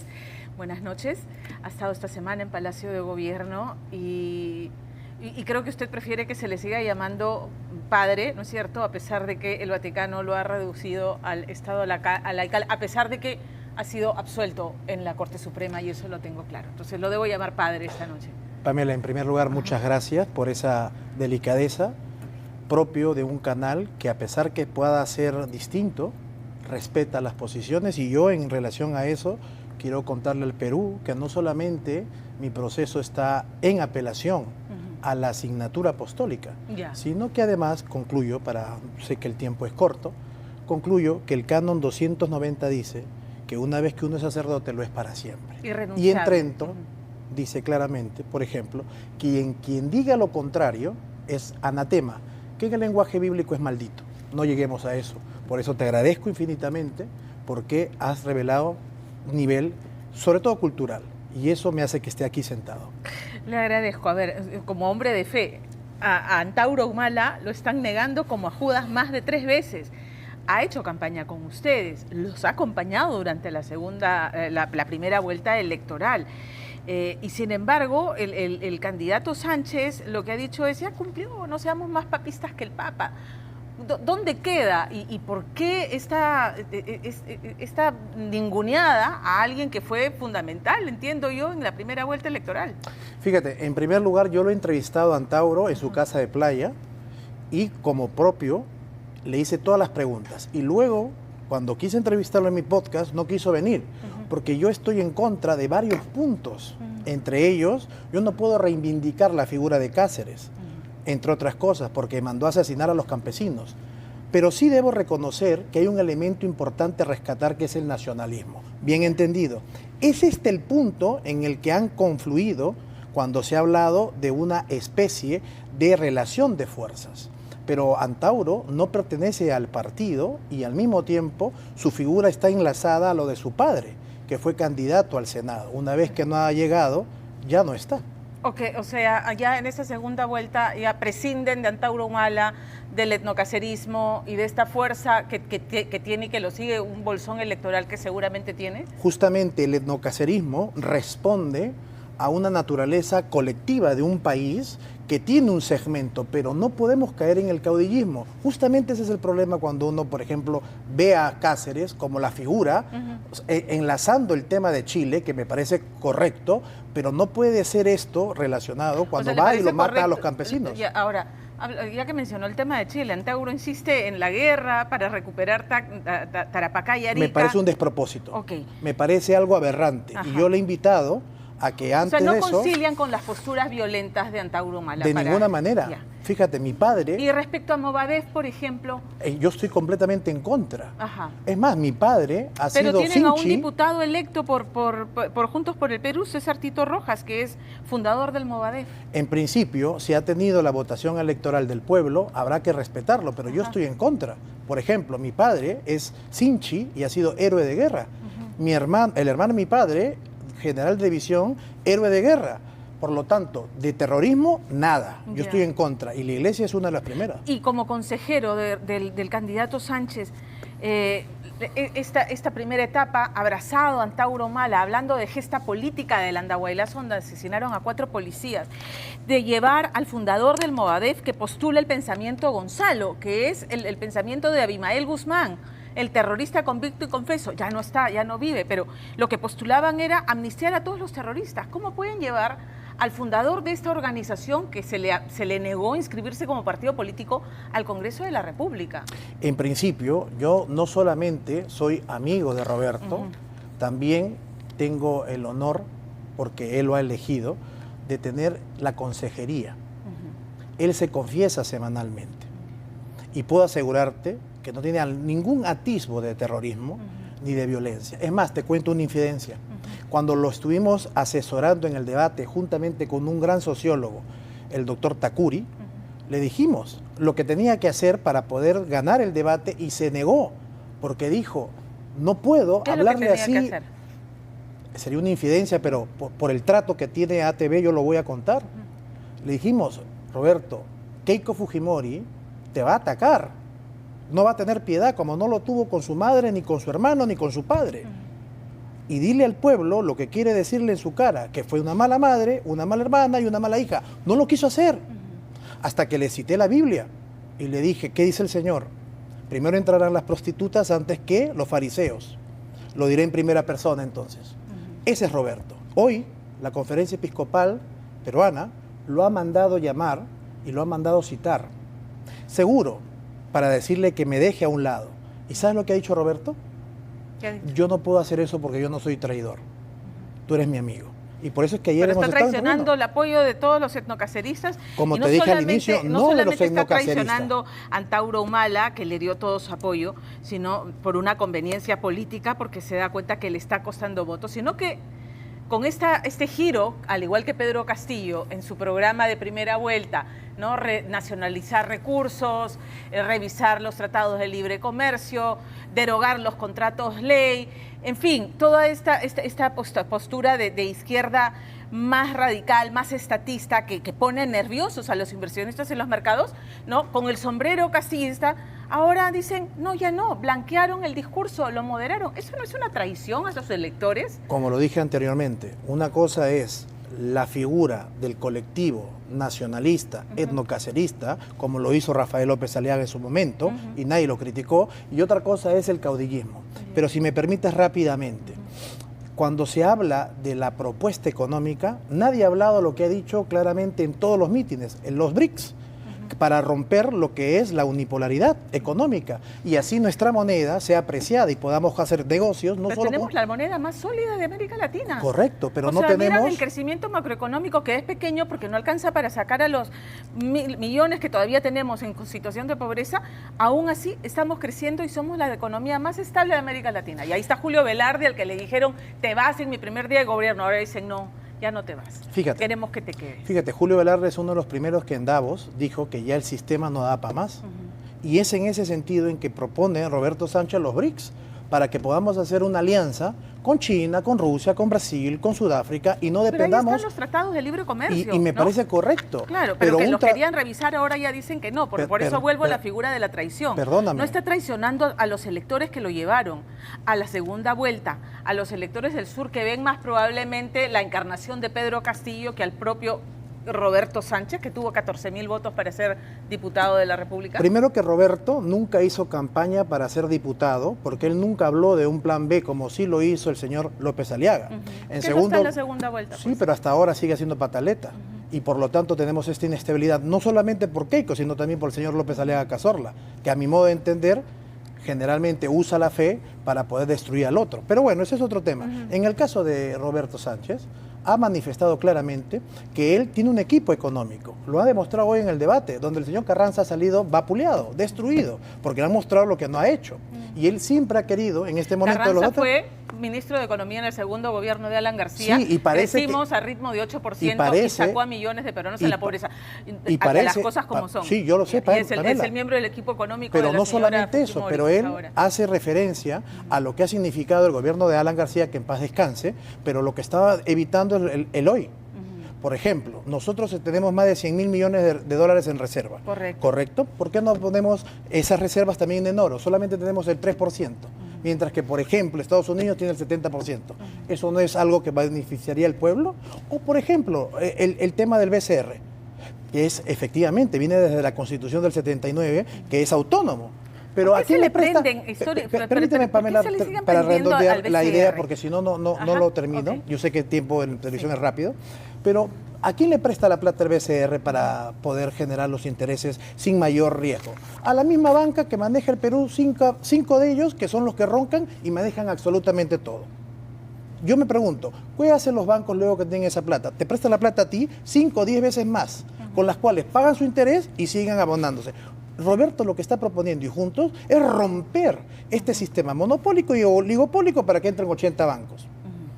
Buenas noches. Ha estado esta semana en Palacio de Gobierno y creo que usted prefiere que se le siga llamando padre, ¿no es cierto? A pesar de que el Vaticano lo ha reducido al estado laical, a pesar de que ha sido absuelto en la Corte Suprema, y eso lo tengo claro. Entonces lo debo llamar padre esta noche. Pamela, en primer lugar, muchas gracias por esa delicadeza propio de un canal que, a pesar que pueda ser distinto, respeta las posiciones, y yo en relación a eso quiero contarle al Perú que no solamente mi proceso está en apelación a la asignatura apostólica, sino que además concluyo, sé que el tiempo es corto, concluyo que el canon 290 dice que una vez que uno es sacerdote lo es para siempre. Y en Trento dice claramente, por ejemplo, que quien diga lo contrario es anatema, que en el lenguaje bíblico es maldito. No lleguemos a eso. Por eso te agradezco infinitamente, porque has revelado un nivel, sobre todo cultural, y eso me hace que esté aquí sentado. Le agradezco. A ver, como hombre de fe, a Antauro Humala lo están negando como a Judas más de 3 veces. Ha hecho campaña con ustedes, los ha acompañado durante la primera vuelta electoral. Y sin embargo, el candidato Sánchez lo que ha dicho es: ya cumplió, no seamos más papistas que el Papa. ¿Dónde queda? ¿Y por qué esta ninguneada a alguien que fue fundamental, entiendo yo, en la primera vuelta electoral? Fíjate, en primer lugar, yo lo he entrevistado a Antauro en su casa de playa, y como propio le hice todas las preguntas. Y luego, cuando quise entrevistarlo en mi podcast, no quiso venir, porque yo estoy en contra de varios puntos. Entre ellos, yo no puedo reivindicar la figura de Cáceres, entre otras cosas, porque mandó a asesinar a los campesinos. Pero sí debo reconocer que hay un elemento importante a rescatar, que es el nacionalismo. Bien entendido. Es este el punto en el que han confluido cuando se ha hablado de una especie de relación de fuerzas. Pero Antauro no pertenece al partido, y al mismo tiempo su figura está enlazada a lo de su padre, que fue candidato al Senado. Una vez que no ha llegado, ya no está. Ok, o sea, ya en esta segunda vuelta ya prescinden de Antauro Humala, del etnocacerismo y de esta fuerza que tiene y que lo sigue, un bolsón electoral que seguramente tiene. Justamente el etnocacerismo responde a una naturaleza colectiva de un país que tiene un segmento, pero no podemos caer en el caudillismo. Justamente ese es el problema cuando uno, por ejemplo, ve a Cáceres como la figura, enlazando el tema de Chile, que me parece correcto, pero no puede ser esto relacionado cuando va y lo mata a los campesinos. Ahora, ya que mencionó el tema de Chile, Antauro insiste en la guerra para recuperar Tarapacá y Arica. Me parece un despropósito. Me parece algo aberrante. Y yo le he invitado a que antes de eso... O sea, no concilian con las posturas violentas de Antauro Humala. De ninguna manera. Fíjate, mi padre... Y respecto a Movadef, por ejemplo... Yo estoy completamente en contra. Es más, mi padre ha sido Pero tienen a un diputado electo por Juntos por el Perú, César Tito Rojas, que es fundador del Movadef. En principio, si ha tenido la votación electoral del pueblo, habrá que respetarlo, pero yo estoy en contra. Por ejemplo, mi padre es Sinchi y ha sido héroe de guerra. El hermano de mi padre, general de división, héroe de guerra. Por lo tanto, de terrorismo, nada. Yo estoy en contra, y la Iglesia es una de las primeras. Y como consejero del candidato Sánchez, esta primera etapa, abrazado a Antauro Humala, hablando de gesta política del Andahuaylas, donde asesinaron a 4 policías, de llevar al fundador del Movadef, que postula el pensamiento Gonzalo, que es el pensamiento de Abimael Guzmán, el terrorista convicto y confeso. Ya no está, ya no vive, pero lo que postulaban era amnistiar a todos los terroristas. ¿Cómo pueden llevar al fundador de esta organización, que se le negó inscribirse como partido político, al Congreso de la República? En principio, yo no solamente soy amigo de Roberto, también tengo el honor, porque él lo ha elegido, de tener la consejería. Él se confiesa semanalmente. Y puedo asegurarte que no tiene ningún atisbo de terrorismo ni de violencia. Es más, te cuento una infidencia. Cuando lo estuvimos asesorando en el debate, juntamente con un gran sociólogo, el doctor Takuri, le dijimos, lo que tenía que hacer para poder ganar el debate y se negó, porque dijo, no puedo hablarle así. Sería una infidencia, pero por el trato que tiene ATV yo lo voy a contar. Le dijimos, Roberto, Keiko Fujimori te va a atacar, no va a tener piedad como no lo tuvo con su madre, ni con su hermano, ni con su padre. Y dile al pueblo lo que quiere decirle en su cara, que fue una mala madre, una mala hermana y una mala hija. No lo quiso hacer. Hasta que le cité la Biblia y le dije, ¿qué dice el Señor? Primero entrarán las prostitutas antes que los fariseos. Lo diré en primera persona entonces. Ese es Roberto. Hoy la Conferencia Episcopal Peruana lo ha mandado llamar y lo ha mandado citar. Seguro, para decirle que me deje a un lado. ¿Y sabes lo que ha dicho Roberto? Yo no puedo hacer eso porque yo no soy traidor. Tú eres mi amigo. Y por eso es que ayer Pero hemos está estado traicionando el apoyo de todos los etnocaceristas. Como y te dije al inicio, no no de los solamente está etnocaceristas. traicionando a Antauro Humala, que le dio todo su apoyo, sino por una conveniencia política, porque se da cuenta que le está costando votos, sino que con este giro, al igual que Pedro Castillo en su programa de primera vuelta, ¿no? Nacionalizar recursos, revisar los tratados de libre comercio, derogar los contratos ley, en fin, toda esta postura de izquierda más radical, más estatista, que pone nerviosos a los inversionistas en los mercados, ¿no? Con el sombrero castillista, ahora dicen, no, ya no, blanquearon el discurso, lo moderaron. ¿Eso no es una traición a los electores? Como lo dije anteriormente, una cosa es la figura del colectivo nacionalista, etnocacerista, como lo hizo Rafael López Aliaga en su momento, y nadie lo criticó, y otra cosa es el caudillismo. Pero si me permites rápidamente, cuando se habla de la propuesta económica, nadie ha hablado lo que ha dicho claramente en todos los mítines, en los BRICS, para romper lo que es la unipolaridad económica y así nuestra moneda sea apreciada y podamos hacer negocios. No pero solo tenemos la moneda más sólida de América Latina. Correcto, pero o no sea, tenemos... Miran el crecimiento macroeconómico, que es pequeño porque no alcanza para sacar a los millones que todavía tenemos en situación de pobreza. Aún así estamos creciendo y somos la economía más estable de América Latina. Y ahí está Julio Velarde, al que le dijeron, te vas en mi primer día de gobierno. Ahora dicen, no, ya no te vas. Fíjate, queremos que te quedes. Fíjate, Julio Velarde es uno de los primeros que en Davos dijo que ya el sistema no da para más. Y es en ese sentido en que propone Roberto Sánchez los BRICS, para que podamos hacer una alianza con China, con Rusia, con Brasil, con Sudáfrica y no dependamos... Pero ahí están los tratados de libre comercio. Y me ¿no? parece correcto. Claro, pero que los querían revisar ahora ya dicen que no, por eso vuelvo a la figura de la traición. Perdóname. No está traicionando a los electores que lo llevaron a la segunda vuelta, a los electores del sur que ven más probablemente la encarnación de Pedro Castillo que al propio Roberto Sánchez, que tuvo 14.000 votos para ser diputado de la República. Primero que Roberto nunca hizo campaña para ser diputado, porque él nunca habló de un plan B como sí lo hizo el señor López Aliaga. En segundo, está en la segunda vuelta. Sí, pero hasta ahora sigue haciendo pataleta. Y por lo tanto tenemos esta inestabilidad, no solamente por Keiko, sino también por el señor López Aliaga Cazorla, que a mi modo de entender generalmente usa la fe para poder destruir al otro. Pero bueno, ese es otro tema. En el caso de Roberto Sánchez, ha manifestado claramente que él tiene un equipo económico. Lo ha demostrado hoy en el debate, donde el señor Carranza ha salido vapuleado, destruido, porque le han mostrado lo que no ha hecho. Y él siempre ha querido, en este momento... Carranza fue ministro de Economía en el segundo gobierno de Alan García. Sí, y parece crecimos a ritmo de 8% y sacó a millones de peruanos en la pobreza. Y parece, las cosas como son. Sí, yo lo sé, es el miembro del equipo económico pero de la no señora solamente eso, Fujimori, pero él ahora hace referencia a lo que ha significado el gobierno de Alan García, que en paz descanse, pero lo que estaba evitando el hoy. Por ejemplo, nosotros tenemos más de 100.000 millones de dólares en reserva. ¿Correcto? ¿Por qué no ponemos esas reservas también en oro? Solamente tenemos el 3%, mientras que, por ejemplo, Estados Unidos tiene el 70%. ¿Eso no es algo que beneficiaría al pueblo? O, por ejemplo, el tema del BCR, que es efectivamente, viene desde la Constitución del 79, que es autónomo. Pero ¿a quién le presta? Permíteme, Pamela, para redondear la idea, porque si no, no lo termino. Yo sé que el tiempo en televisión es rápido, pero ¿a quién le presta la plata el BCR para poder generar los intereses sin mayor riesgo? A la misma banca que maneja el Perú, cinco de ellos, que son los que roncan y manejan absolutamente todo. Yo me pregunto, ¿qué hacen los bancos luego que tienen esa plata? Te prestan la plata a ti 5 o 10 veces más, con las cuales pagan su interés y siguen abonándose. Roberto lo que está proponiendo y juntos es romper este sistema monopólico y oligopólico para que entren 80 bancos.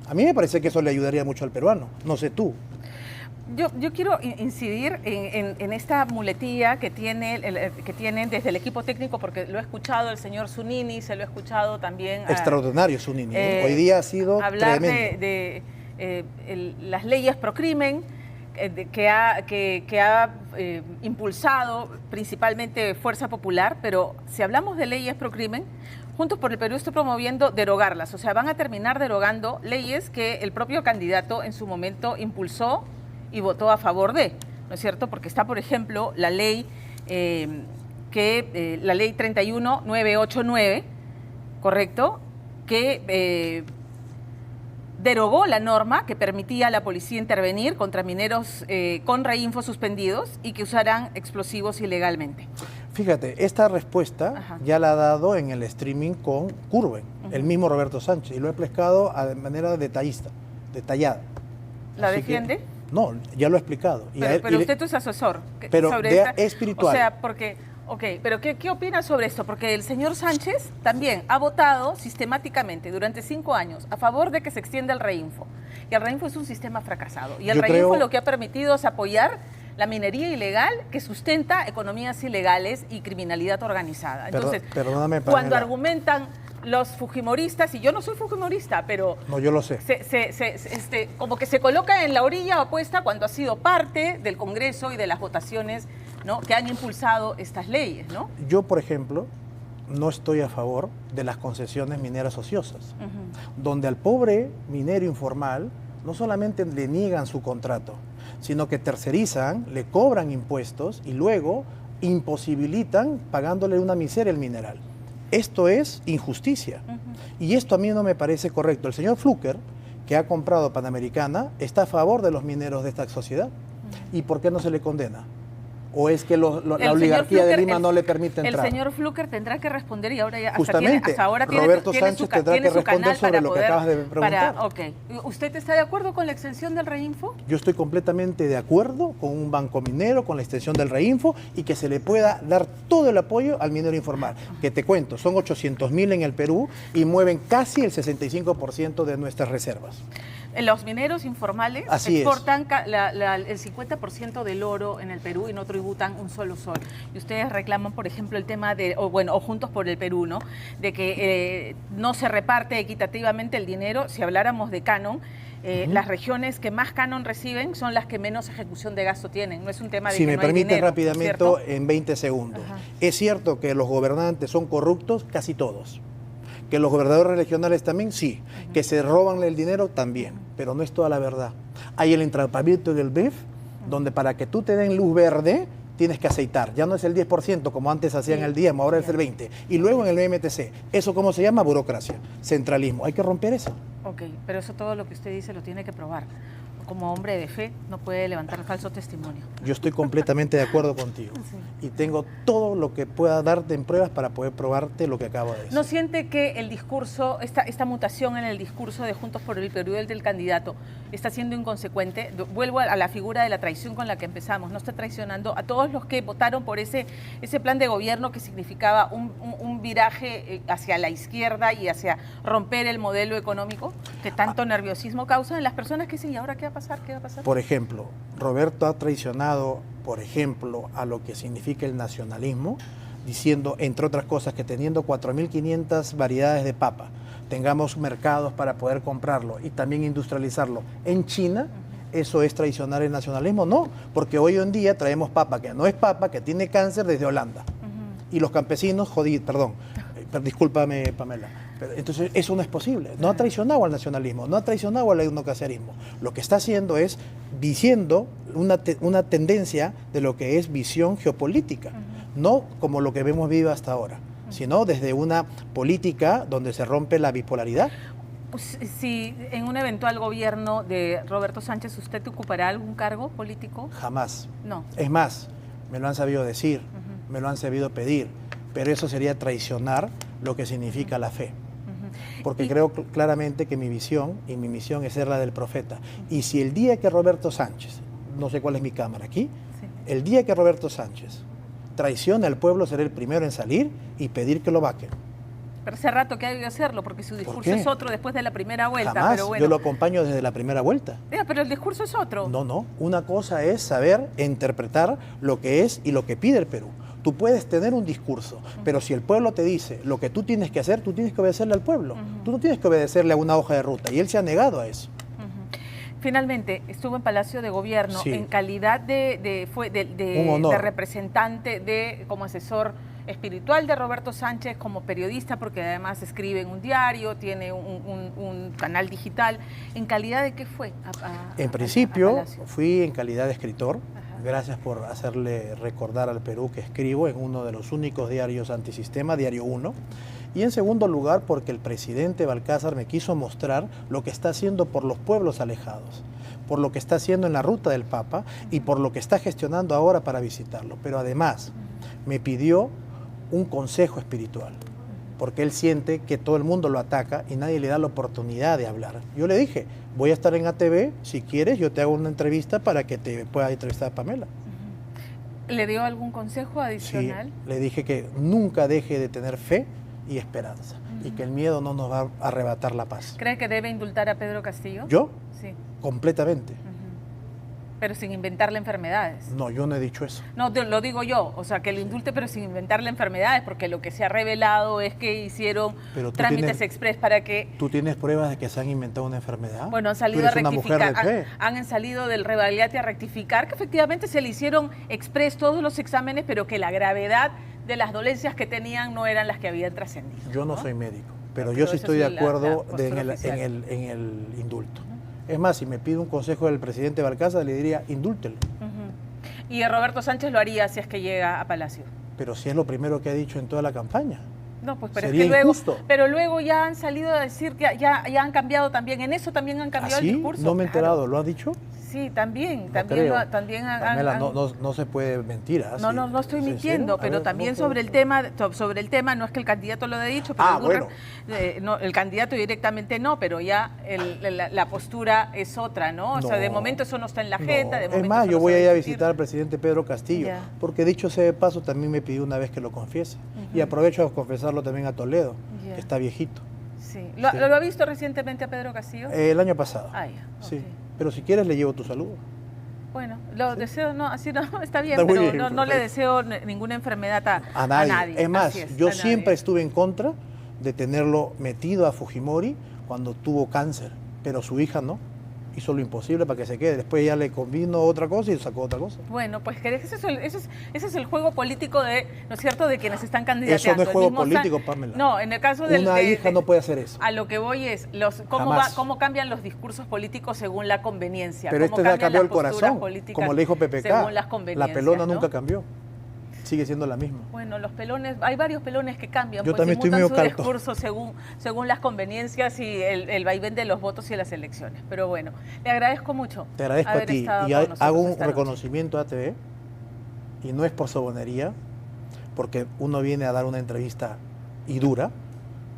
A mí me parece que eso le ayudaría mucho al peruano, no sé tú. Yo quiero incidir en esta muletilla que tienen desde el equipo técnico, porque lo he escuchado el señor Zunini, se lo he escuchado también. Extraordinario Zunini. Hoy día ha sido hablar tremendo. de las leyes pro crimen que ha impulsado principalmente Fuerza Popular, pero si hablamos de leyes pro crimen, Juntos por el Perú está promoviendo derogarlas, o sea, van a terminar derogando leyes que el propio candidato en su momento impulsó y votó a favor de, ¿no es cierto? Porque está, por ejemplo, la ley la ley 31989, ¿correcto? Que derogó la norma que permitía a la policía intervenir contra mineros con reinfo suspendidos y que usaran explosivos ilegalmente. Fíjate, esta respuesta ya la ha dado en el streaming con Curwen, el mismo Roberto Sánchez, y lo he explicado de manera detallada. ¿La Así defiende? No, ya lo he explicado. Pero usted es asesor. Pero sobre espiritual. O sea, porque... Ok, pero ¿qué opina sobre esto? Porque el señor Sánchez también ha votado sistemáticamente durante 5 años a favor de que se extienda el reinfo. Y el reinfo es un sistema fracasado. Y el reinfo lo que ha permitido es apoyar la minería ilegal que sustenta economías ilegales y criminalidad organizada. Entonces, perdóname, cuando argumentan los fujimoristas, y yo no soy fujimorista, pero... No, yo lo sé. Como que se coloca en la orilla opuesta cuando ha sido parte del Congreso y de las votaciones, ¿no?, que han impulsado estas leyes, ¿no? Yo, por ejemplo, no estoy a favor de las concesiones mineras ociosas, donde al pobre minero informal no solamente le niegan su contrato, sino que tercerizan, le cobran impuestos y luego imposibilitan pagándole una miseria al mineral. Esto es injusticia. Y esto a mí no me parece correcto. El señor Fluker, que ha comprado Panamericana, está a favor de los mineros de esta sociedad. ¿Y por qué no se le condena? ¿O es que la oligarquía de Lima no le permite entrar? El señor Fluker tendrá que responder y ahora ya justamente, Roberto Sánchez tendrá que responder sobre lo que acabas de preguntar. ¿Usted está de acuerdo con la extensión del reinfo? Yo estoy completamente de acuerdo con un banco minero, con la extensión del reinfo y que se le pueda dar todo el apoyo al minero informal. Que te cuento, son 800.000 en el Perú y mueven casi el 65% de nuestras reservas. Los mineros informales exportan el 50% del oro en el Perú y no tributan un solo sol. Y ustedes reclaman, por ejemplo, el tema de, o Juntos por el Perú, ¿no?, de que no se reparte equitativamente el dinero. Si habláramos de canon, las regiones que más canon reciben son las que menos ejecución de gasto tienen. No es un tema de si que me no hay permite dinero, rápidamente, ¿cierto? En 20 segundos. Es cierto que los gobernantes son corruptos, casi todos. Que los gobernadores regionales también, sí. Que se roban el dinero, también. Pero no es toda la verdad. Hay el entrampamiento del BEF, donde para que tú te den luz verde, tienes que aceitar. Ya no es el 10%, como antes hacían el DIEM, ahora es el 20%. Y luego en el MTC. ¿Eso cómo se llama? Burocracia, centralismo. Hay que romper eso. Ok, pero eso todo lo que usted dice lo tiene que probar. Como hombre de fe no puede levantar falso testimonio. Yo estoy completamente de acuerdo contigo. Y tengo todo lo que pueda darte en pruebas para poder probarte lo que acabo de decir. ¿No siente que el discurso, esta mutación en el discurso de Juntos por el Perú del candidato está siendo inconsecuente? Vuelvo a la figura de la traición con la que empezamos. ¿No está traicionando a todos los que votaron por ese plan de gobierno que significaba un viraje hacia la izquierda y hacia romper el modelo económico que tanto nerviosismo causa en las personas que dicen, ¿y ahora qué va a pasar? ¿Qué va a pasar? Por ejemplo, Roberto ha traicionado, por ejemplo, a lo que significa el nacionalismo, diciendo, entre otras cosas, que teniendo 4.500 variedades de papa, tengamos mercados para poder comprarlo y también industrializarlo en China. ¿Eso es traicionar el nacionalismo? No, porque hoy en día traemos papa que no es papa, que tiene cáncer desde Holanda. Y los campesinos, discúlpame, Pamela, pero entonces eso no es posible. No ha traicionado al nacionalismo, no ha traicionado al etnocacerismo. Lo que está haciendo es diciendo una tendencia de lo que es visión geopolítica, no como lo que vemos vivo hasta ahora, sino desde una política donde se rompe la bipolaridad. Si en un eventual gobierno de Roberto Sánchez usted ocupará algún cargo político. Jamás. No. Es más, me lo han sabido decir, me lo han sabido pedir, pero eso sería traicionar lo que significa la fe. Porque creo claramente que mi visión y mi misión es ser la del profeta. Y si el día que Roberto Sánchez, no sé cuál es mi cámara aquí, el día que Roberto Sánchez traiciona al pueblo, seré el primero en salir y pedir que lo vaquen. Pero hace rato que hay que hacerlo, porque su discurso es otro después de la primera vuelta. Jamás, pero bueno. yo lo acompaño desde la primera vuelta. Pero el discurso es otro. No, una cosa es saber interpretar lo que es y lo que pide el Perú. Tú puedes tener un discurso, pero si el pueblo te dice lo que tú tienes que hacer, tú tienes que obedecerle al pueblo. Tú no tienes que obedecerle a una hoja de ruta, y él se ha negado a eso. Finalmente, estuvo en Palacio de Gobierno en calidad de representante, como asesor espiritual de Roberto Sánchez, como periodista, porque además escribe en un diario, tiene un canal digital. ¿En calidad de qué fue? En principio, fui en calidad de escritor. Gracias por hacerle recordar al Perú que escribo en uno de los únicos diarios antisistema, Diario 1. Y en segundo lugar, porque el presidente Balcázar me quiso mostrar lo que está haciendo por los pueblos alejados, por lo que está haciendo en la ruta del Papa y por lo que está gestionando ahora para visitarlo. Pero además me pidió un consejo espiritual, porque él siente que todo el mundo lo ataca y nadie le da la oportunidad de hablar. Yo le dije, voy a estar en ATV, si quieres yo te hago una entrevista para que te pueda entrevistar a Pamela. ¿Le dio algún consejo adicional? Sí, le dije que nunca deje de tener fe y esperanza, y que el miedo no nos va a arrebatar la paz. ¿Cree que debe indultar a Pedro Castillo? ¿Yo? Sí. Completamente. Pero sin inventarle enfermedades. No, yo no he dicho eso. No, lo digo yo, o sea, que lo indulte pero sin inventarle enfermedades, porque lo que se ha revelado es que hicieron trámites express para que... ¿Tú tienes pruebas de que se han inventado una enfermedad? Bueno, han salido a rectificar, han salido del Revaliate a rectificar que efectivamente se le hicieron express todos los exámenes, pero que la gravedad de las dolencias que tenían no eran las que habían trascendido. Yo no soy médico, pero yo sí estoy de acuerdo en el indulto. Es más, si me pide un consejo del presidente Balcázar, le diría, indúltelo. Y Roberto Sánchez lo haría si es que llega a Palacio. Pero si es lo primero que ha dicho en toda la campaña. No, pues pero sería es que luego, injusto. pero luego ya han salido a decir que ya han cambiado también, en eso también han cambiado el discurso. No me he enterado, ¿lo ha dicho? Sí, también Pamela, no se puede mentir. No estoy mintiendo, pero también sobre el tema, no es que el candidato lo haya dicho, pero el candidato directamente no, pero ya la postura es otra, ¿no? O sea, de momento eso no está en la agenda. Es más, yo voy a ir a visitar al presidente Pedro Castillo, porque dicho sea de paso, también me pidió una vez que lo confiese. Y aprovecho a confesarlo también a Toledo, que está viejito. Sí. ¿Lo ha visto recientemente a Pedro Castillo? El año pasado. Sí. Pero si quieres le llevo tu saludo. Bueno, lo deseo, así no, está bien, pero no le deseo ninguna enfermedad a nadie. Es más, yo siempre estuve en contra de tenerlo metido a Fujimori cuando tuvo cáncer, pero su hija no. Hizo lo imposible para que se quede. Después ya le convino otra cosa y sacó otra cosa. Bueno, pues ese es el juego político ¿no es cierto?, de quienes están candidateando. Eso no es juego político, Pamela. No, en el caso una hija no puede hacer eso. A lo que voy es, cómo cambian los discursos políticos según la conveniencia. Pero cómo ya cambió el corazón, como le dijo PPK. Según las conveniencias, la pelona nunca cambió. Sigue siendo la misma. Bueno, los pelones, hay varios pelones que cambian, yo también estoy medio su discurso según las conveniencias y el vaivén de los votos y las elecciones. Pero bueno, le agradezco mucho. Te agradezco a ti y hago un reconocimiento a ATV, y no es por sobonería, porque uno viene a dar una entrevista y dura,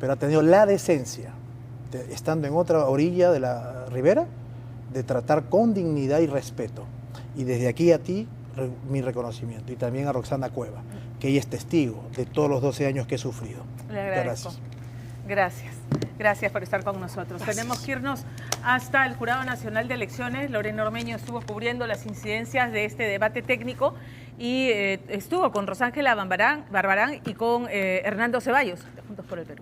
pero ha tenido la decencia, estando en otra orilla de la ribera, de tratar con dignidad y respeto. Y desde aquí a ti, mi reconocimiento, y también a Roxana Cueva, que ella es testigo de todos los 12 años que he sufrido. Le agradezco. Gracias por estar con nosotros. Tenemos que irnos hasta el Jurado Nacional de Elecciones. Lorena Ormeño estuvo cubriendo las incidencias de este debate técnico y estuvo con Rosángela Barbarán y con Hernando Ceballos, de Juntos por el Perú.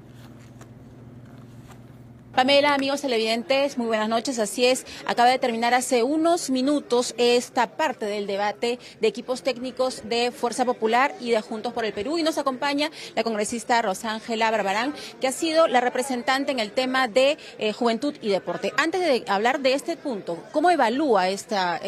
Pamela, amigos televidentes, muy buenas noches. Así es, acaba de terminar hace unos minutos esta parte del debate de equipos técnicos de Fuerza Popular y de Juntos por el Perú. Y nos acompaña la congresista Rosángela Barbarán, que ha sido la representante en el tema de juventud y deporte. Antes de hablar de este punto, ¿cómo evalúa este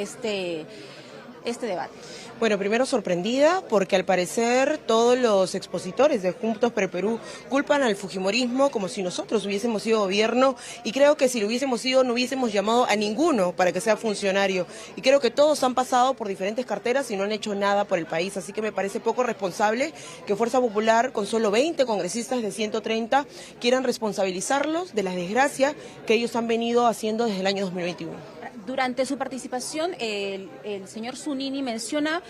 debate? Bueno, primero sorprendida porque al parecer todos los expositores de Juntos por el Perú culpan al fujimorismo como si nosotros hubiésemos sido gobierno, y creo que si lo hubiésemos sido no hubiésemos llamado a ninguno para que sea funcionario, y creo que todos han pasado por diferentes carteras y no han hecho nada por el país, así que me parece poco responsable que Fuerza Popular, con solo 20 congresistas de 130, quieran responsabilizarlos de la desgracia que ellos han venido haciendo desde el año 2021. Durante su participación, el señor Zunini menciona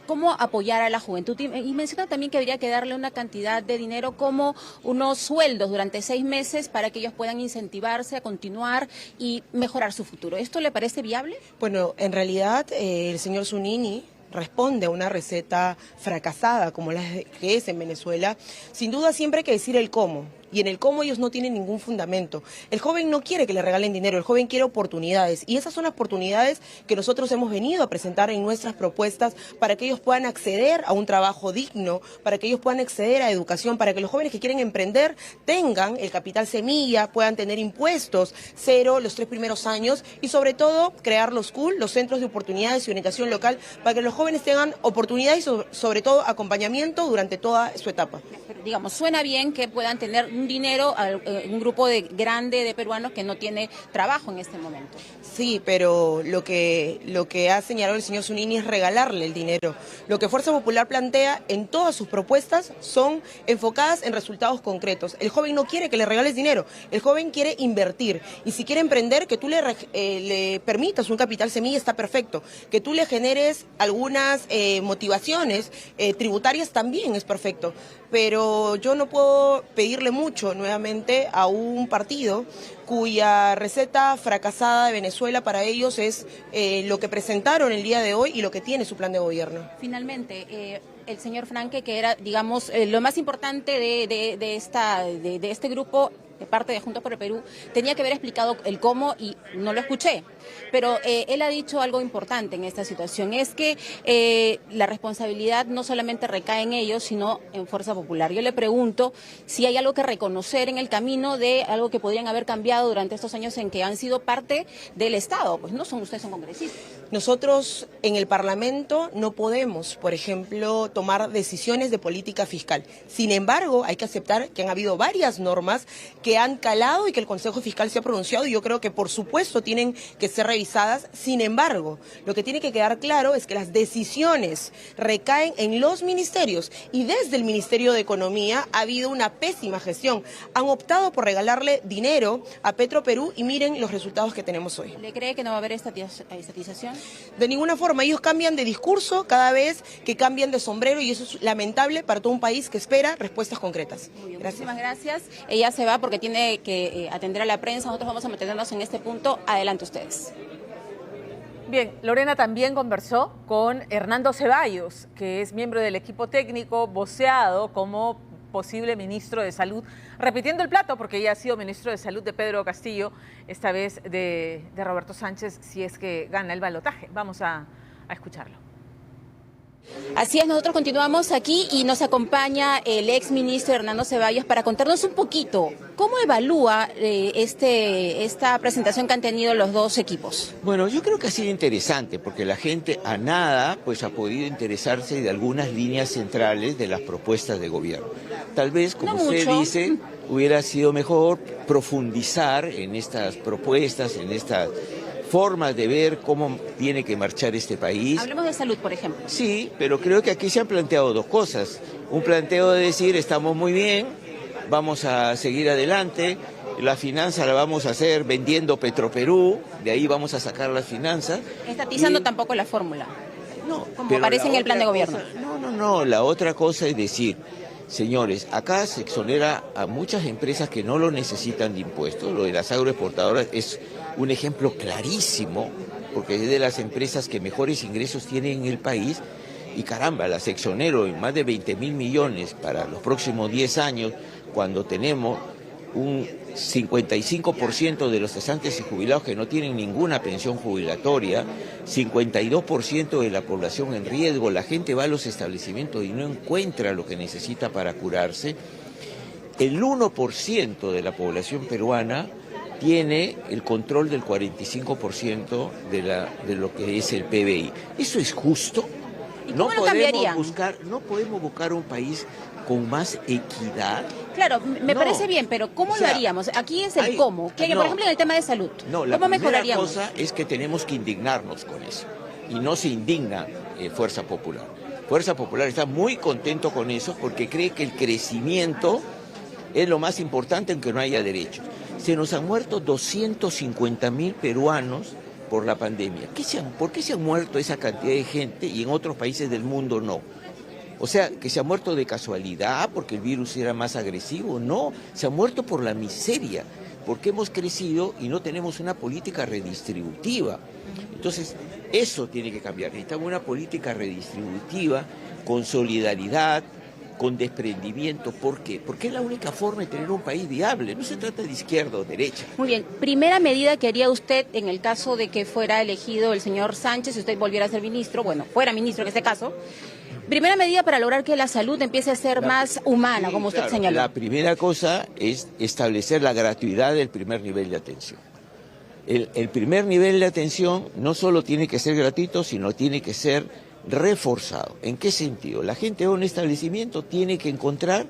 cómo apoyar a la juventud. Y menciona también que habría que darle una cantidad de dinero como unos sueldos durante 6 meses para que ellos puedan incentivarse a continuar y mejorar su futuro. ¿Esto le parece viable? Bueno, en realidad el señor Zunini responde a una receta fracasada como la que es en Venezuela. Sin duda siempre hay que decir el cómo. Y en el cómo ellos no tienen ningún fundamento. El joven no quiere que le regalen dinero, el joven quiere oportunidades. Y esas son las oportunidades que nosotros hemos venido a presentar en nuestras propuestas para que ellos puedan acceder a un trabajo digno, para que ellos puedan acceder a educación, para que los jóvenes que quieren emprender tengan el capital semilla, puedan tener impuestos cero los 3 primeros años y sobre todo crear los CUL, los centros de oportunidades y orientación local, para que los jóvenes tengan oportunidades y sobre todo acompañamiento durante toda su etapa. Pero, digamos, suena bien que puedan tener un dinero a un grupo grande de peruanos que no tiene trabajo en este momento. Sí, pero lo que ha señalado el señor Zunini es regalarle el dinero. Lo que Fuerza Popular plantea en todas sus propuestas son enfocadas en resultados concretos. El joven no quiere que le regales dinero, el joven quiere invertir. Y si quiere emprender, que tú le permitas un capital semilla está perfecto. Que tú le generes algunas motivaciones tributarias también es perfecto. Pero yo no puedo pedirle mucho nuevamente a un partido cuya receta fracasada de Venezuela para ellos es lo que presentaron el día de hoy y lo que tiene su plan de gobierno. Finalmente, el señor Franque, que era, digamos, lo más importante de este grupo, de parte de Juntos por el Perú, tenía que haber explicado el cómo y no lo escuché. Pero él ha dicho algo importante en esta situación, es que la responsabilidad no solamente recae en ellos, sino en Fuerza Popular. Yo le pregunto si hay algo que reconocer en el camino de algo que podrían haber cambiado durante estos años en que han sido parte del Estado. Pues no son ustedes, son congresistas. Nosotros en el Parlamento no podemos, por ejemplo, tomar decisiones de política fiscal. Sin embargo, hay que aceptar que han habido varias normas que han calado y que el Consejo Fiscal se ha pronunciado y yo creo que por supuesto tienen que ser revisadas. Sin embargo, lo que tiene que quedar claro es que las decisiones recaen en los ministerios y desde el Ministerio de Economía ha habido una pésima gestión. Han optado por regalarle dinero a Petroperú y miren los resultados que tenemos hoy. ¿Le cree que no va a haber estatización? De ninguna forma, ellos cambian de discurso cada vez que cambian de sombrero y eso es lamentable para todo un país que espera respuestas concretas. Muy bien, muchísimas gracias. Ella se va porque tiene que atender a la prensa. Nosotros vamos a mantenernos en este punto. Adelante ustedes. Bien, Lorena también conversó con Hernando Ceballos, que es miembro del equipo técnico voceado como posible ministro de Salud, repitiendo el plato porque ella ha sido ministro de Salud de Pedro Castillo, esta vez de Roberto Sánchez, si es que gana el balotaje. Vamos a escucharlo. Así es, nosotros continuamos aquí y nos acompaña el exministro Hernando Ceballos para contarnos un poquito cómo evalúa esta presentación que han tenido los dos equipos. Bueno, yo creo que ha sido interesante porque la gente a nada pues ha podido interesarse de algunas líneas centrales de las propuestas de gobierno. Tal vez, como usted dice, hubiera sido mejor profundizar en estas propuestas, en estas formas de ver cómo tiene que marchar este país. Hablemos de salud, por ejemplo. Sí, pero creo que aquí se han planteado dos cosas. Un planteo de decir, estamos muy bien, vamos a seguir adelante, la finanza la vamos a hacer vendiendo Petroperú, de ahí vamos a sacar las finanzas. Estatizando tampoco la fórmula, como pero aparece en el plan de gobierno. No, la otra cosa es decir, señores, acá se exonera a muchas empresas que no lo necesitan de impuestos. Lo de las agroexportadoras es un ejemplo clarísimo, porque es de las empresas que mejores ingresos tienen en el país, y caramba, las exonero en más de 20.000 millones para los próximos 10 años, cuando tenemos un 55% de los cesantes y jubilados que no tienen ninguna pensión jubilatoria, 52% de la población en riesgo, la gente va a los establecimientos y no encuentra lo que necesita para curarse. El 1% de la población peruana tiene el control del 45% de lo que es el PBI. ¿Eso es justo? No podemos buscar un país con más equidad. Claro, me parece bien, pero ¿cómo lo haríamos? Aquí es el cómo. Por ejemplo, en el tema de salud. ¿Cómo mejoraríamos? La primera cosa es que tenemos que indignarnos con eso. Y no se indigna Fuerza Popular. Fuerza Popular está muy contento con eso porque cree que el crecimiento es lo más importante aunque no haya derechos. Se nos han muerto 250.000 peruanos por la pandemia. ¿Por qué se han muerto esa cantidad de gente y en otros países del mundo no? O sea, que se ha muerto de casualidad, porque el virus era más agresivo. No, se ha muerto por la miseria, porque hemos crecido y no tenemos una política redistributiva. Entonces, eso tiene que cambiar. Necesitamos una política redistributiva, con solidaridad, con desprendimiento. ¿Por qué? Porque es la única forma de tener un país viable. No se trata de izquierda o derecha. Muy bien. Primera medida que haría usted en el caso de que fuera elegido el señor Sánchez, si usted volviera a ser ministro, bueno, fuera ministro en este caso. Primera medida para lograr que la salud empiece a ser más humana, como usted señaló. La primera cosa es establecer la gratuidad del primer nivel de atención. El primer nivel de atención no solo tiene que ser gratuito, sino tiene que ser reforzado. ¿En qué sentido? La gente de un establecimiento tiene que encontrar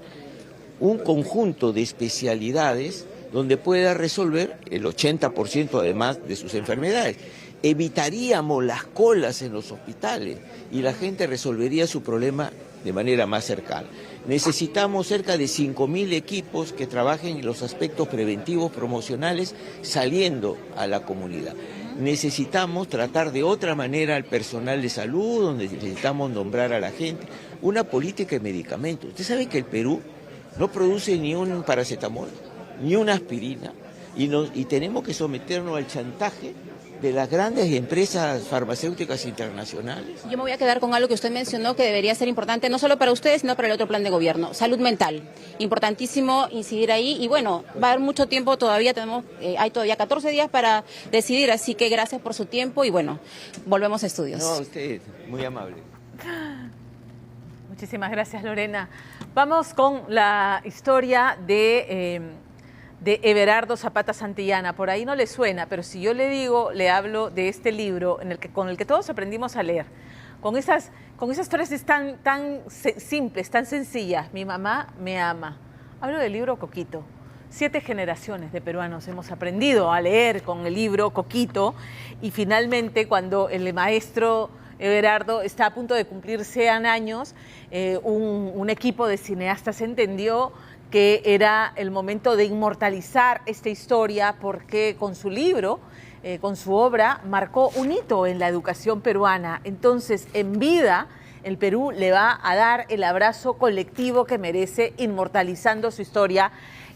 un conjunto de especialidades donde pueda resolver el 80% además de sus enfermedades. Evitaríamos las colas en los hospitales y la gente resolvería su problema de manera más cercana. Necesitamos cerca de 5.000 equipos que trabajen en los aspectos preventivos promocionales saliendo a la comunidad. Necesitamos tratar de otra manera al personal de salud, donde necesitamos nombrar a la gente, una política de medicamentos. Usted sabe que el Perú no produce ni un paracetamol, ni una aspirina, y tenemos que someternos al chantaje de las grandes empresas farmacéuticas internacionales. Yo me voy a quedar con algo que usted mencionó que debería ser importante, no solo para ustedes, sino para el otro plan de gobierno, salud mental. Importantísimo incidir ahí y bueno, va a haber mucho tiempo todavía, hay todavía 14 días para decidir, así que gracias por su tiempo y bueno, volvemos a estudios. No, usted, muy amable. Muchísimas gracias, Lorena. Vamos con la historia de Everardo Zapata Santillana. Por ahí no le suena, pero si yo le digo, le hablo de este libro con el que todos aprendimos a leer, con esas frases tan simples, tan sencillas. Mi mamá me ama. Hablo del libro Coquito. 7 generaciones de peruanos hemos aprendido a leer con el libro Coquito y finalmente cuando el maestro Everardo está a punto de cumplir 100 años, un equipo de cineastas entendió que era el momento de inmortalizar esta historia porque con su libro, con su obra, marcó un hito en la educación peruana. Entonces, en vida, el Perú le va a dar el abrazo colectivo que merece, inmortalizando su historia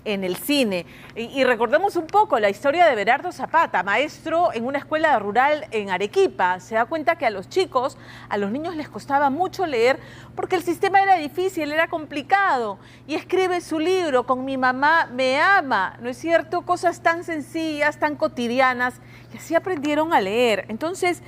en el cine. Y recordemos un poco la historia de Everardo Zapata, maestro en una escuela rural en Arequipa. Se da cuenta que a los chicos, a los niños les costaba mucho leer porque el sistema era difícil, era complicado. Y escribe su libro, Con mi mamá me ama, ¿no es cierto? Cosas tan sencillas, tan cotidianas, y así aprendieron a leer. Entonces,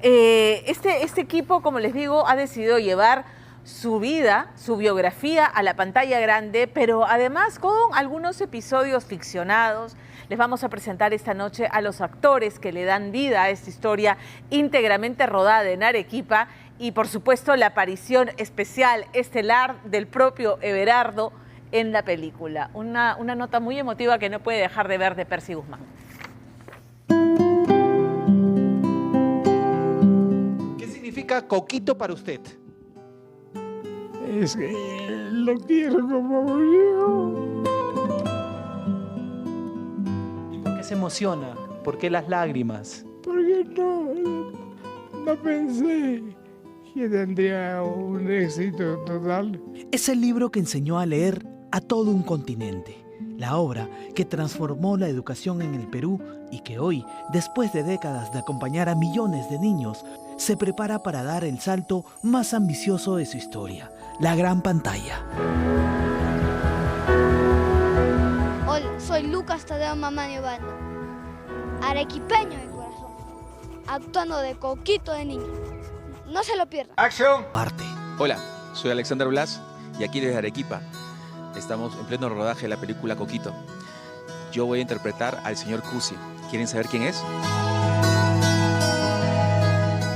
este equipo, como les digo, ha decidido llevar su vida, su biografía a la pantalla grande, pero además con algunos episodios ficcionados. Les vamos a presentar esta noche a los actores que le dan vida a esta historia íntegramente rodada en Arequipa y por supuesto la aparición especial, estelar del propio Everardo en la película. Una nota muy emotiva que no puede dejar de ver de Percy Guzmán. ¿Qué significa Coquito para usted? Es que lo quiero como yo. ¿Por qué se emociona? ¿Por qué las lágrimas? Porque no pensé que tendría un éxito total. Es el libro que enseñó a leer a todo un continente. La obra que transformó la educación en el Perú y que hoy, después de décadas de acompañar a millones de niños, se prepara para dar el salto más ambicioso de su historia, la gran pantalla. Hola, soy Lucas Tadeo Mamanio Bando, arequipeño de corazón, actuando de Coquito de niño. No se lo pierdan. ¡Acción! Parte. Hola, soy Alexander Blas y aquí desde Arequipa. Estamos en pleno rodaje de la película Coquito. Yo voy a interpretar al señor Cusi. ¿Quieren saber quién es?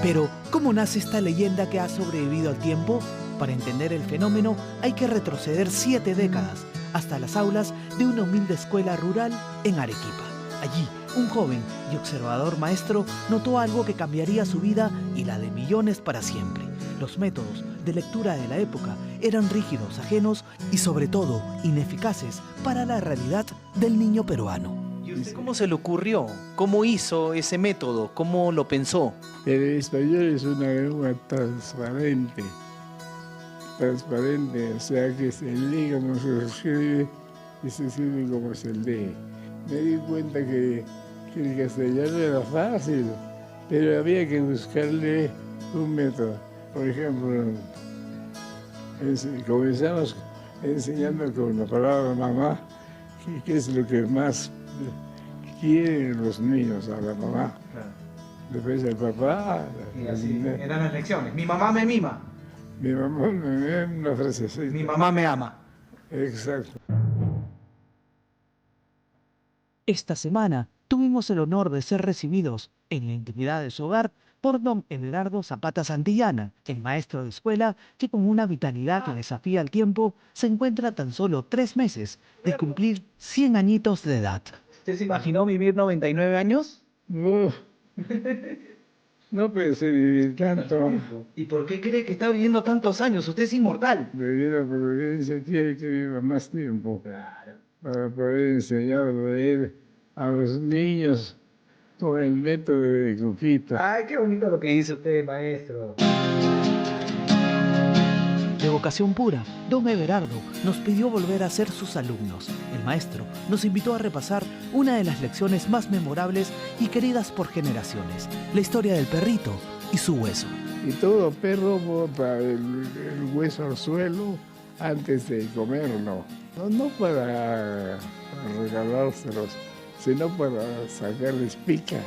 Pero, ¿cómo nace esta leyenda que ha sobrevivido al tiempo? Para entender el fenómeno hay que retroceder 7 décadas, hasta las aulas de una humilde escuela rural en Arequipa. Allí, un joven y observador maestro notó algo que cambiaría su vida y la de millones para siempre. Los métodos de lectura de la época eran rígidos, ajenos y sobre todo ineficaces para la realidad del niño peruano. ¿Y ¿Usted cómo se le ocurrió? ¿Cómo hizo ese método? ¿Cómo lo pensó? El español es una lengua transparente, o sea que se lee como se escribe y se escribe como se lee. Me di cuenta que el castellano era fácil, pero había que buscarle un método. Por ejemplo, comenzamos enseñando con la palabra mamá, que es lo que más quieren los niños, a la mamá. Después el papá. Y así eran las lecciones. Mi mamá me mima. Mi mamá me ama, una frase así. Mi mamá me ama. Exacto. Esta semana tuvimos el honor de ser recibidos en la intimidad de su hogar por don Everardo Zapata Santillana, el maestro de escuela que con una vitalidad que desafía el tiempo se encuentra a tan solo 3 meses de cumplir 100 añitos de edad. ¿Usted se imaginó vivir 99 años? No pensé vivir tanto. ¿Y por qué cree que está viviendo tantos años? Usted es inmortal. Debido a la providencia quiere que viva más tiempo. Para poder enseñar a leer a los niños con el método de Coquito. Ay, qué bonito lo que dice usted, maestro. De vocación pura, don Everardo nos pidió volver a ser sus alumnos. El maestro nos invitó a repasar una de las lecciones más memorables y queridas por generaciones, la historia del perrito y su hueso. Y todo perro bota el hueso al suelo antes de comerlo. No para regalárselos, sino para sacarles pica.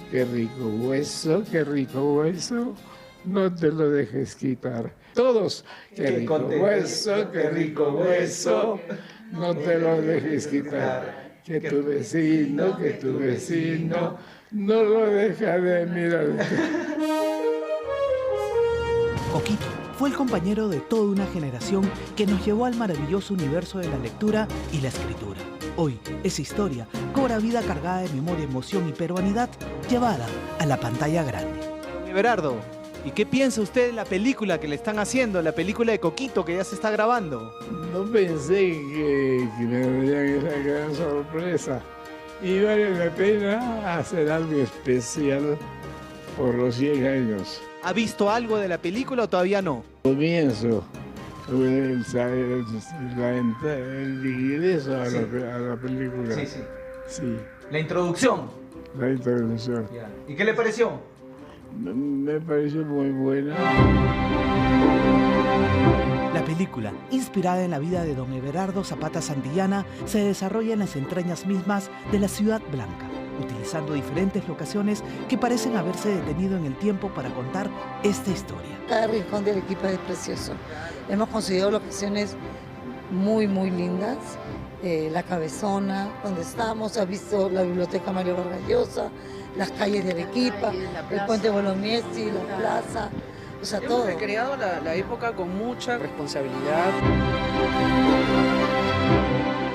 Qué rico hueso, no te lo dejes quitar. Todos, qué rico hueso, no te lo dejes quitar. Que tu vecino, no lo deja de mirar. Coquito fue el compañero de toda una generación que nos llevó al maravilloso universo de la lectura y la escritura. Hoy, esa historia cobra vida cargada de memoria, emoción y peruanidad llevada a la pantalla grande. Everardo, ¿y qué piensa usted de la película que le están haciendo, la película de Coquito que ya se está grabando? No pensé que me darían esa gran sorpresa. Y vale la pena hacer algo especial por los 100 años. ¿Ha visto algo de la película o todavía no? Comienzo el ingreso a la película. Sí. La introducción. La introducción. ¿Y qué le pareció? Me pareció muy buena. La película, inspirada en la vida de don Everardo Zapata Santillana, se desarrolla en las entrañas mismas de la Ciudad Blanca, utilizando diferentes locaciones que parecen haberse detenido en el tiempo para contar esta historia. Cada rincón de Arequipa es precioso. Hemos conseguido locaciones muy, muy lindas. La Cabezona, donde estamos, ha visto la Biblioteca Mario Vargas Llosa, las calles de Arequipa, el Puente Bolognesi, la plaza, o sea, todo. Hemos recreado la época con mucha responsabilidad.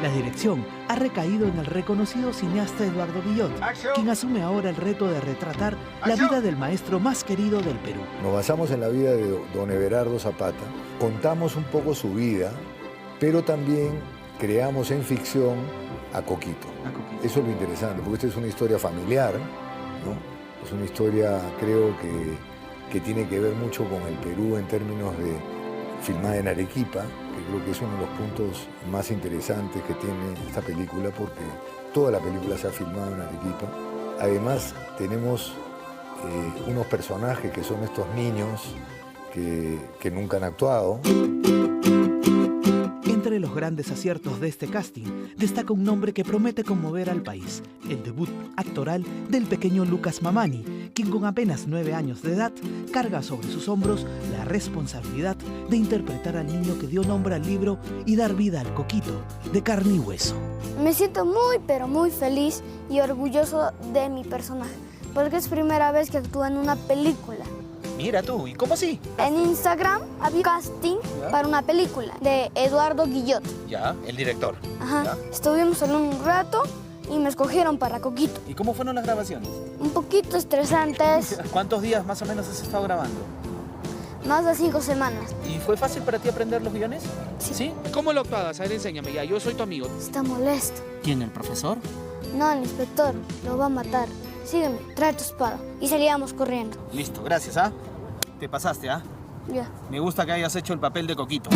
La dirección ha recaído en el reconocido cineasta Eduardo Guillot, quien asume ahora el reto de retratar la vida del maestro más querido del Perú. Nos basamos en la vida de don Everardo Zapata, contamos un poco su vida, pero también creamos en ficción a Coquito. Eso es lo interesante, porque esta es una historia familiar, ¿no? Es una historia, creo que tiene que ver mucho con el Perú en términos de filmada en Arequipa, que creo que es uno de los puntos más interesantes que tiene esta película, porque toda la película se ha filmado en Arequipa. Además, tenemos unos personajes que son estos niños que nunca han actuado. Entre los grandes aciertos de este casting, destaca un nombre que promete conmover al país, el debut actoral del pequeño Lucas Mamani, quien con apenas 9 años de edad carga sobre sus hombros la responsabilidad de interpretar al niño que dio nombre al libro y dar vida al Coquito, de carne y hueso. Me siento muy, pero muy feliz y orgulloso de mi personaje, porque es primera vez que actúo en una película. Mira tú, ¿y cómo así? En Instagram había casting para una película de Eduardo Guillot. Ya, el director. Ajá. ¿Ya? Estuvimos en un rato y me escogieron para Coquito. ¿Y cómo fueron las grabaciones? Un poquito estresantes. ¿Cuántos días más o menos has estado grabando? Más de 5 semanas. ¿Y fue fácil para ti aprender los guiones? Sí. ¿Cómo lo actuabas? A ver, enséñame ya, yo soy tu amigo. Está molesto. ¿Quién, el profesor? No, el inspector. Lo va a matar. Sígueme, trae tu espada. Y salíamos corriendo. Listo, gracias, ¿ah? Te pasaste, ¿ah? Ya. Me gusta que hayas hecho el papel de Coquito.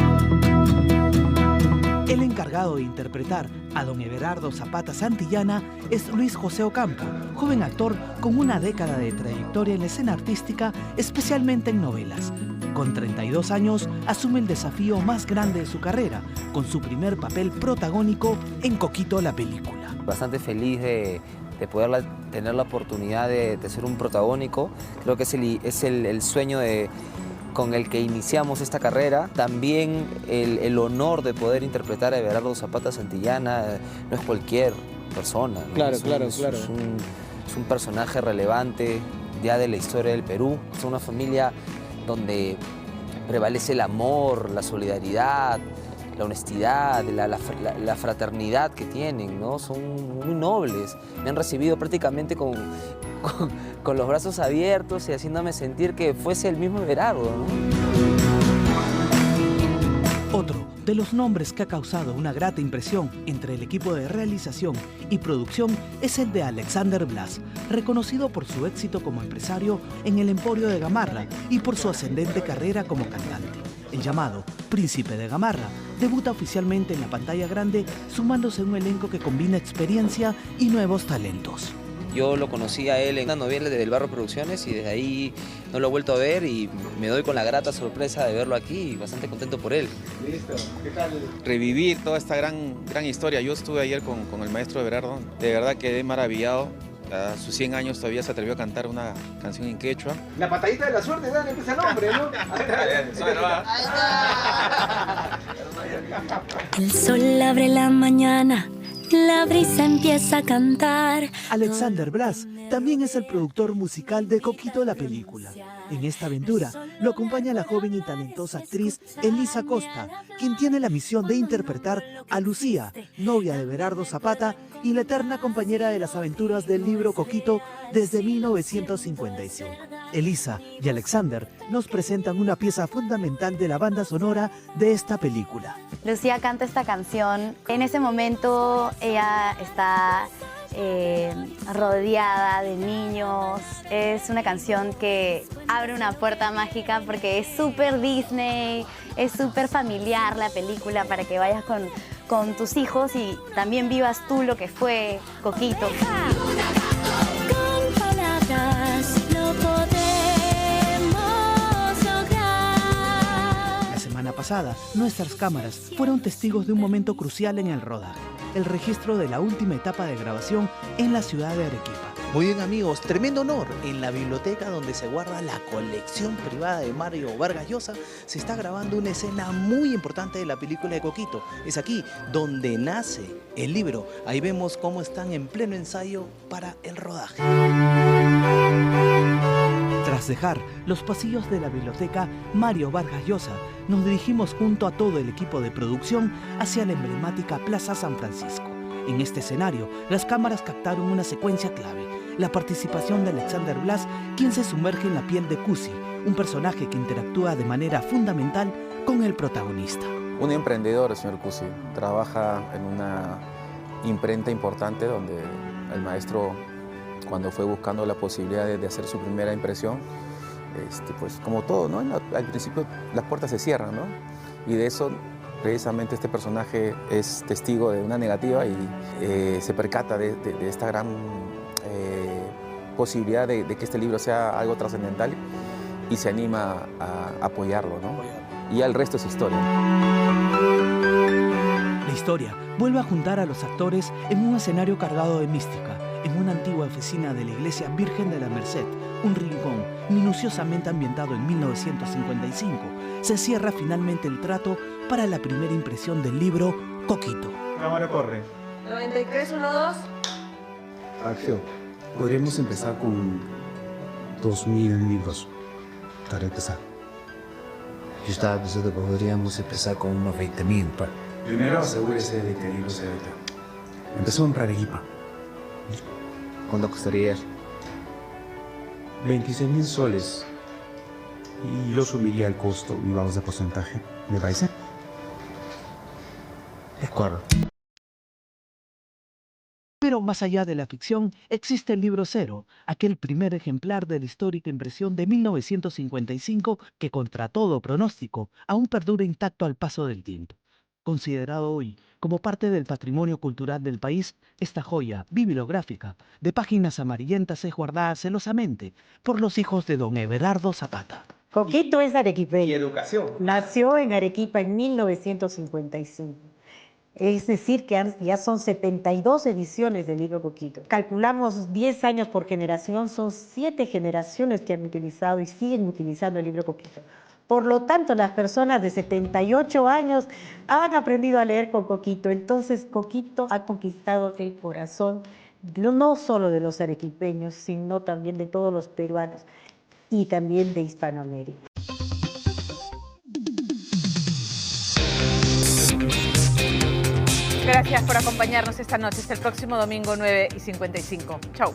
El encargado de interpretar a don Everardo Zapata Santillana es Luis José Ocampo, joven actor con una década de trayectoria en la escena artística, especialmente en novelas. Con 32 años, asume el desafío más grande de su carrera, con su primer papel protagónico en Coquito, la película. Bastante feliz de poder tener la oportunidad de ser un protagónico. Creo que es el sueño con el que iniciamos esta carrera. También el honor de poder interpretar a Everardo Zapata Santillana. No es cualquier persona, ¿no? Claro. Es un personaje relevante ya de la historia del Perú. Es una familia donde prevalece el amor, la solidaridad, la honestidad, la fraternidad que tienen, ¿no? Son muy nobles. Me han recibido prácticamente con los brazos abiertos y haciéndome sentir que fuese el mismo Everardo, ¿no? Otro de los nombres que ha causado una grata impresión entre el equipo de realización y producción es el de Alexander Blas, reconocido por su éxito como empresario en el Emporio de Gamarra y por su ascendente carrera como cantante. El llamado Príncipe de Gamarra debuta oficialmente en la pantalla grande, sumándose a un elenco que combina experiencia y nuevos talentos. Yo lo conocí a él en una novela del Barro Producciones y desde ahí no lo he vuelto a ver y me doy con la grata sorpresa de verlo aquí y bastante contento por él. Listo, ¿qué tal? Revivir toda esta gran historia. Yo estuve ayer con el maestro Everardo, de verdad quedé maravillado. A sus 100 años todavía se atrevió a cantar una canción en quechua. La patadita de la suerte, dale, empieza el nombre, ¿no? El sol abre la mañana, la brisa empieza a cantar. Alexander Blas también es el productor musical de Coquito, la película. En esta aventura lo acompaña la joven y talentosa actriz Elisa Costa, quien tiene la misión de interpretar a Lucía, novia de Everardo Zapata y la eterna compañera de las aventuras del libro Coquito desde 1955. Elisa y Alexander nos presentan una pieza fundamental de la banda sonora de esta película. Lucía canta esta canción. En ese momento ella está rodeada de niños. Es una canción que abre una puerta mágica porque es súper Disney, es súper familiar la película para que vayas con tus hijos y también vivas tú lo que fue Coquito. Con palabras lo podemos lograr. La semana pasada, nuestras cámaras fueron testigos de un momento crucial en el rodaje, el registro de la última etapa de grabación en la ciudad de Arequipa. Muy bien, amigos, tremendo honor. En la biblioteca donde se guarda la colección privada de Mario Vargas Llosa se está grabando una escena muy importante de la película de Coquito. Es aquí donde nace el libro. Ahí vemos cómo están en pleno ensayo para el rodaje. Tras dejar los pasillos de la biblioteca Mario Vargas Llosa, nos dirigimos junto a todo el equipo de producción hacia la emblemática Plaza San Francisco. En este escenario, las cámaras captaron una secuencia clave, la participación de Alexander Blas, quien se sumerge en la piel de Cusi, un personaje que interactúa de manera fundamental con el protagonista. Un emprendedor, el señor Cusi, trabaja en una imprenta importante donde el maestro, cuando fue buscando la posibilidad de hacer su primera impresión, pues como todo, ¿no? Al principio las puertas se cierran, ¿no? Y de eso precisamente este personaje es testigo de una negativa y se percata de esta gran posibilidad de que este libro sea algo trascendental y se anima a apoyarlo, ¿no? Y ya el resto es historia. La historia vuelve a juntar a los actores en un escenario cargado de mística, en una antigua oficina de la Iglesia Virgen de la Merced, un rincón minuciosamente ambientado en 1955. Se cierra finalmente el trato para la primera impresión del libro Coquito. Cámara corre. 9312. Acción. Podríamos empezar con 2000 libros para empezar. Yo estaba pensando que podríamos empezar con unos 20.000. Primero asegúrese de que el libro se venda. Empezó en Arequipa. ¿Cuánto costaría? 26.000 soles. y yo subiría el costo y vamos de porcentaje. ¿Me parece? De acuerdo. Pero más allá de la ficción, existe el libro Cero, aquel primer ejemplar de la histórica impresión de 1955 que, contra todo pronóstico, aún perdura intacto al paso del tiempo. Considerado hoy como parte del patrimonio cultural del país, esta joya bibliográfica de páginas amarillentas es guardada celosamente por los hijos de don Everardo Zapata. Coquito es arequipeño. Y educación. Nació en Arequipa en 1955. Es decir, que ya son 72 ediciones del libro Coquito. Calculamos 10 años por generación, son 7 generaciones que han utilizado y siguen utilizando el libro Coquito. Por lo tanto, las personas de 78 años han aprendido a leer con Coquito. Entonces, Coquito ha conquistado el corazón no solo de los arequipeños, sino también de todos los peruanos y también de Hispanoamérica. Gracias por acompañarnos esta noche. Hasta el próximo domingo 9:55. Chau.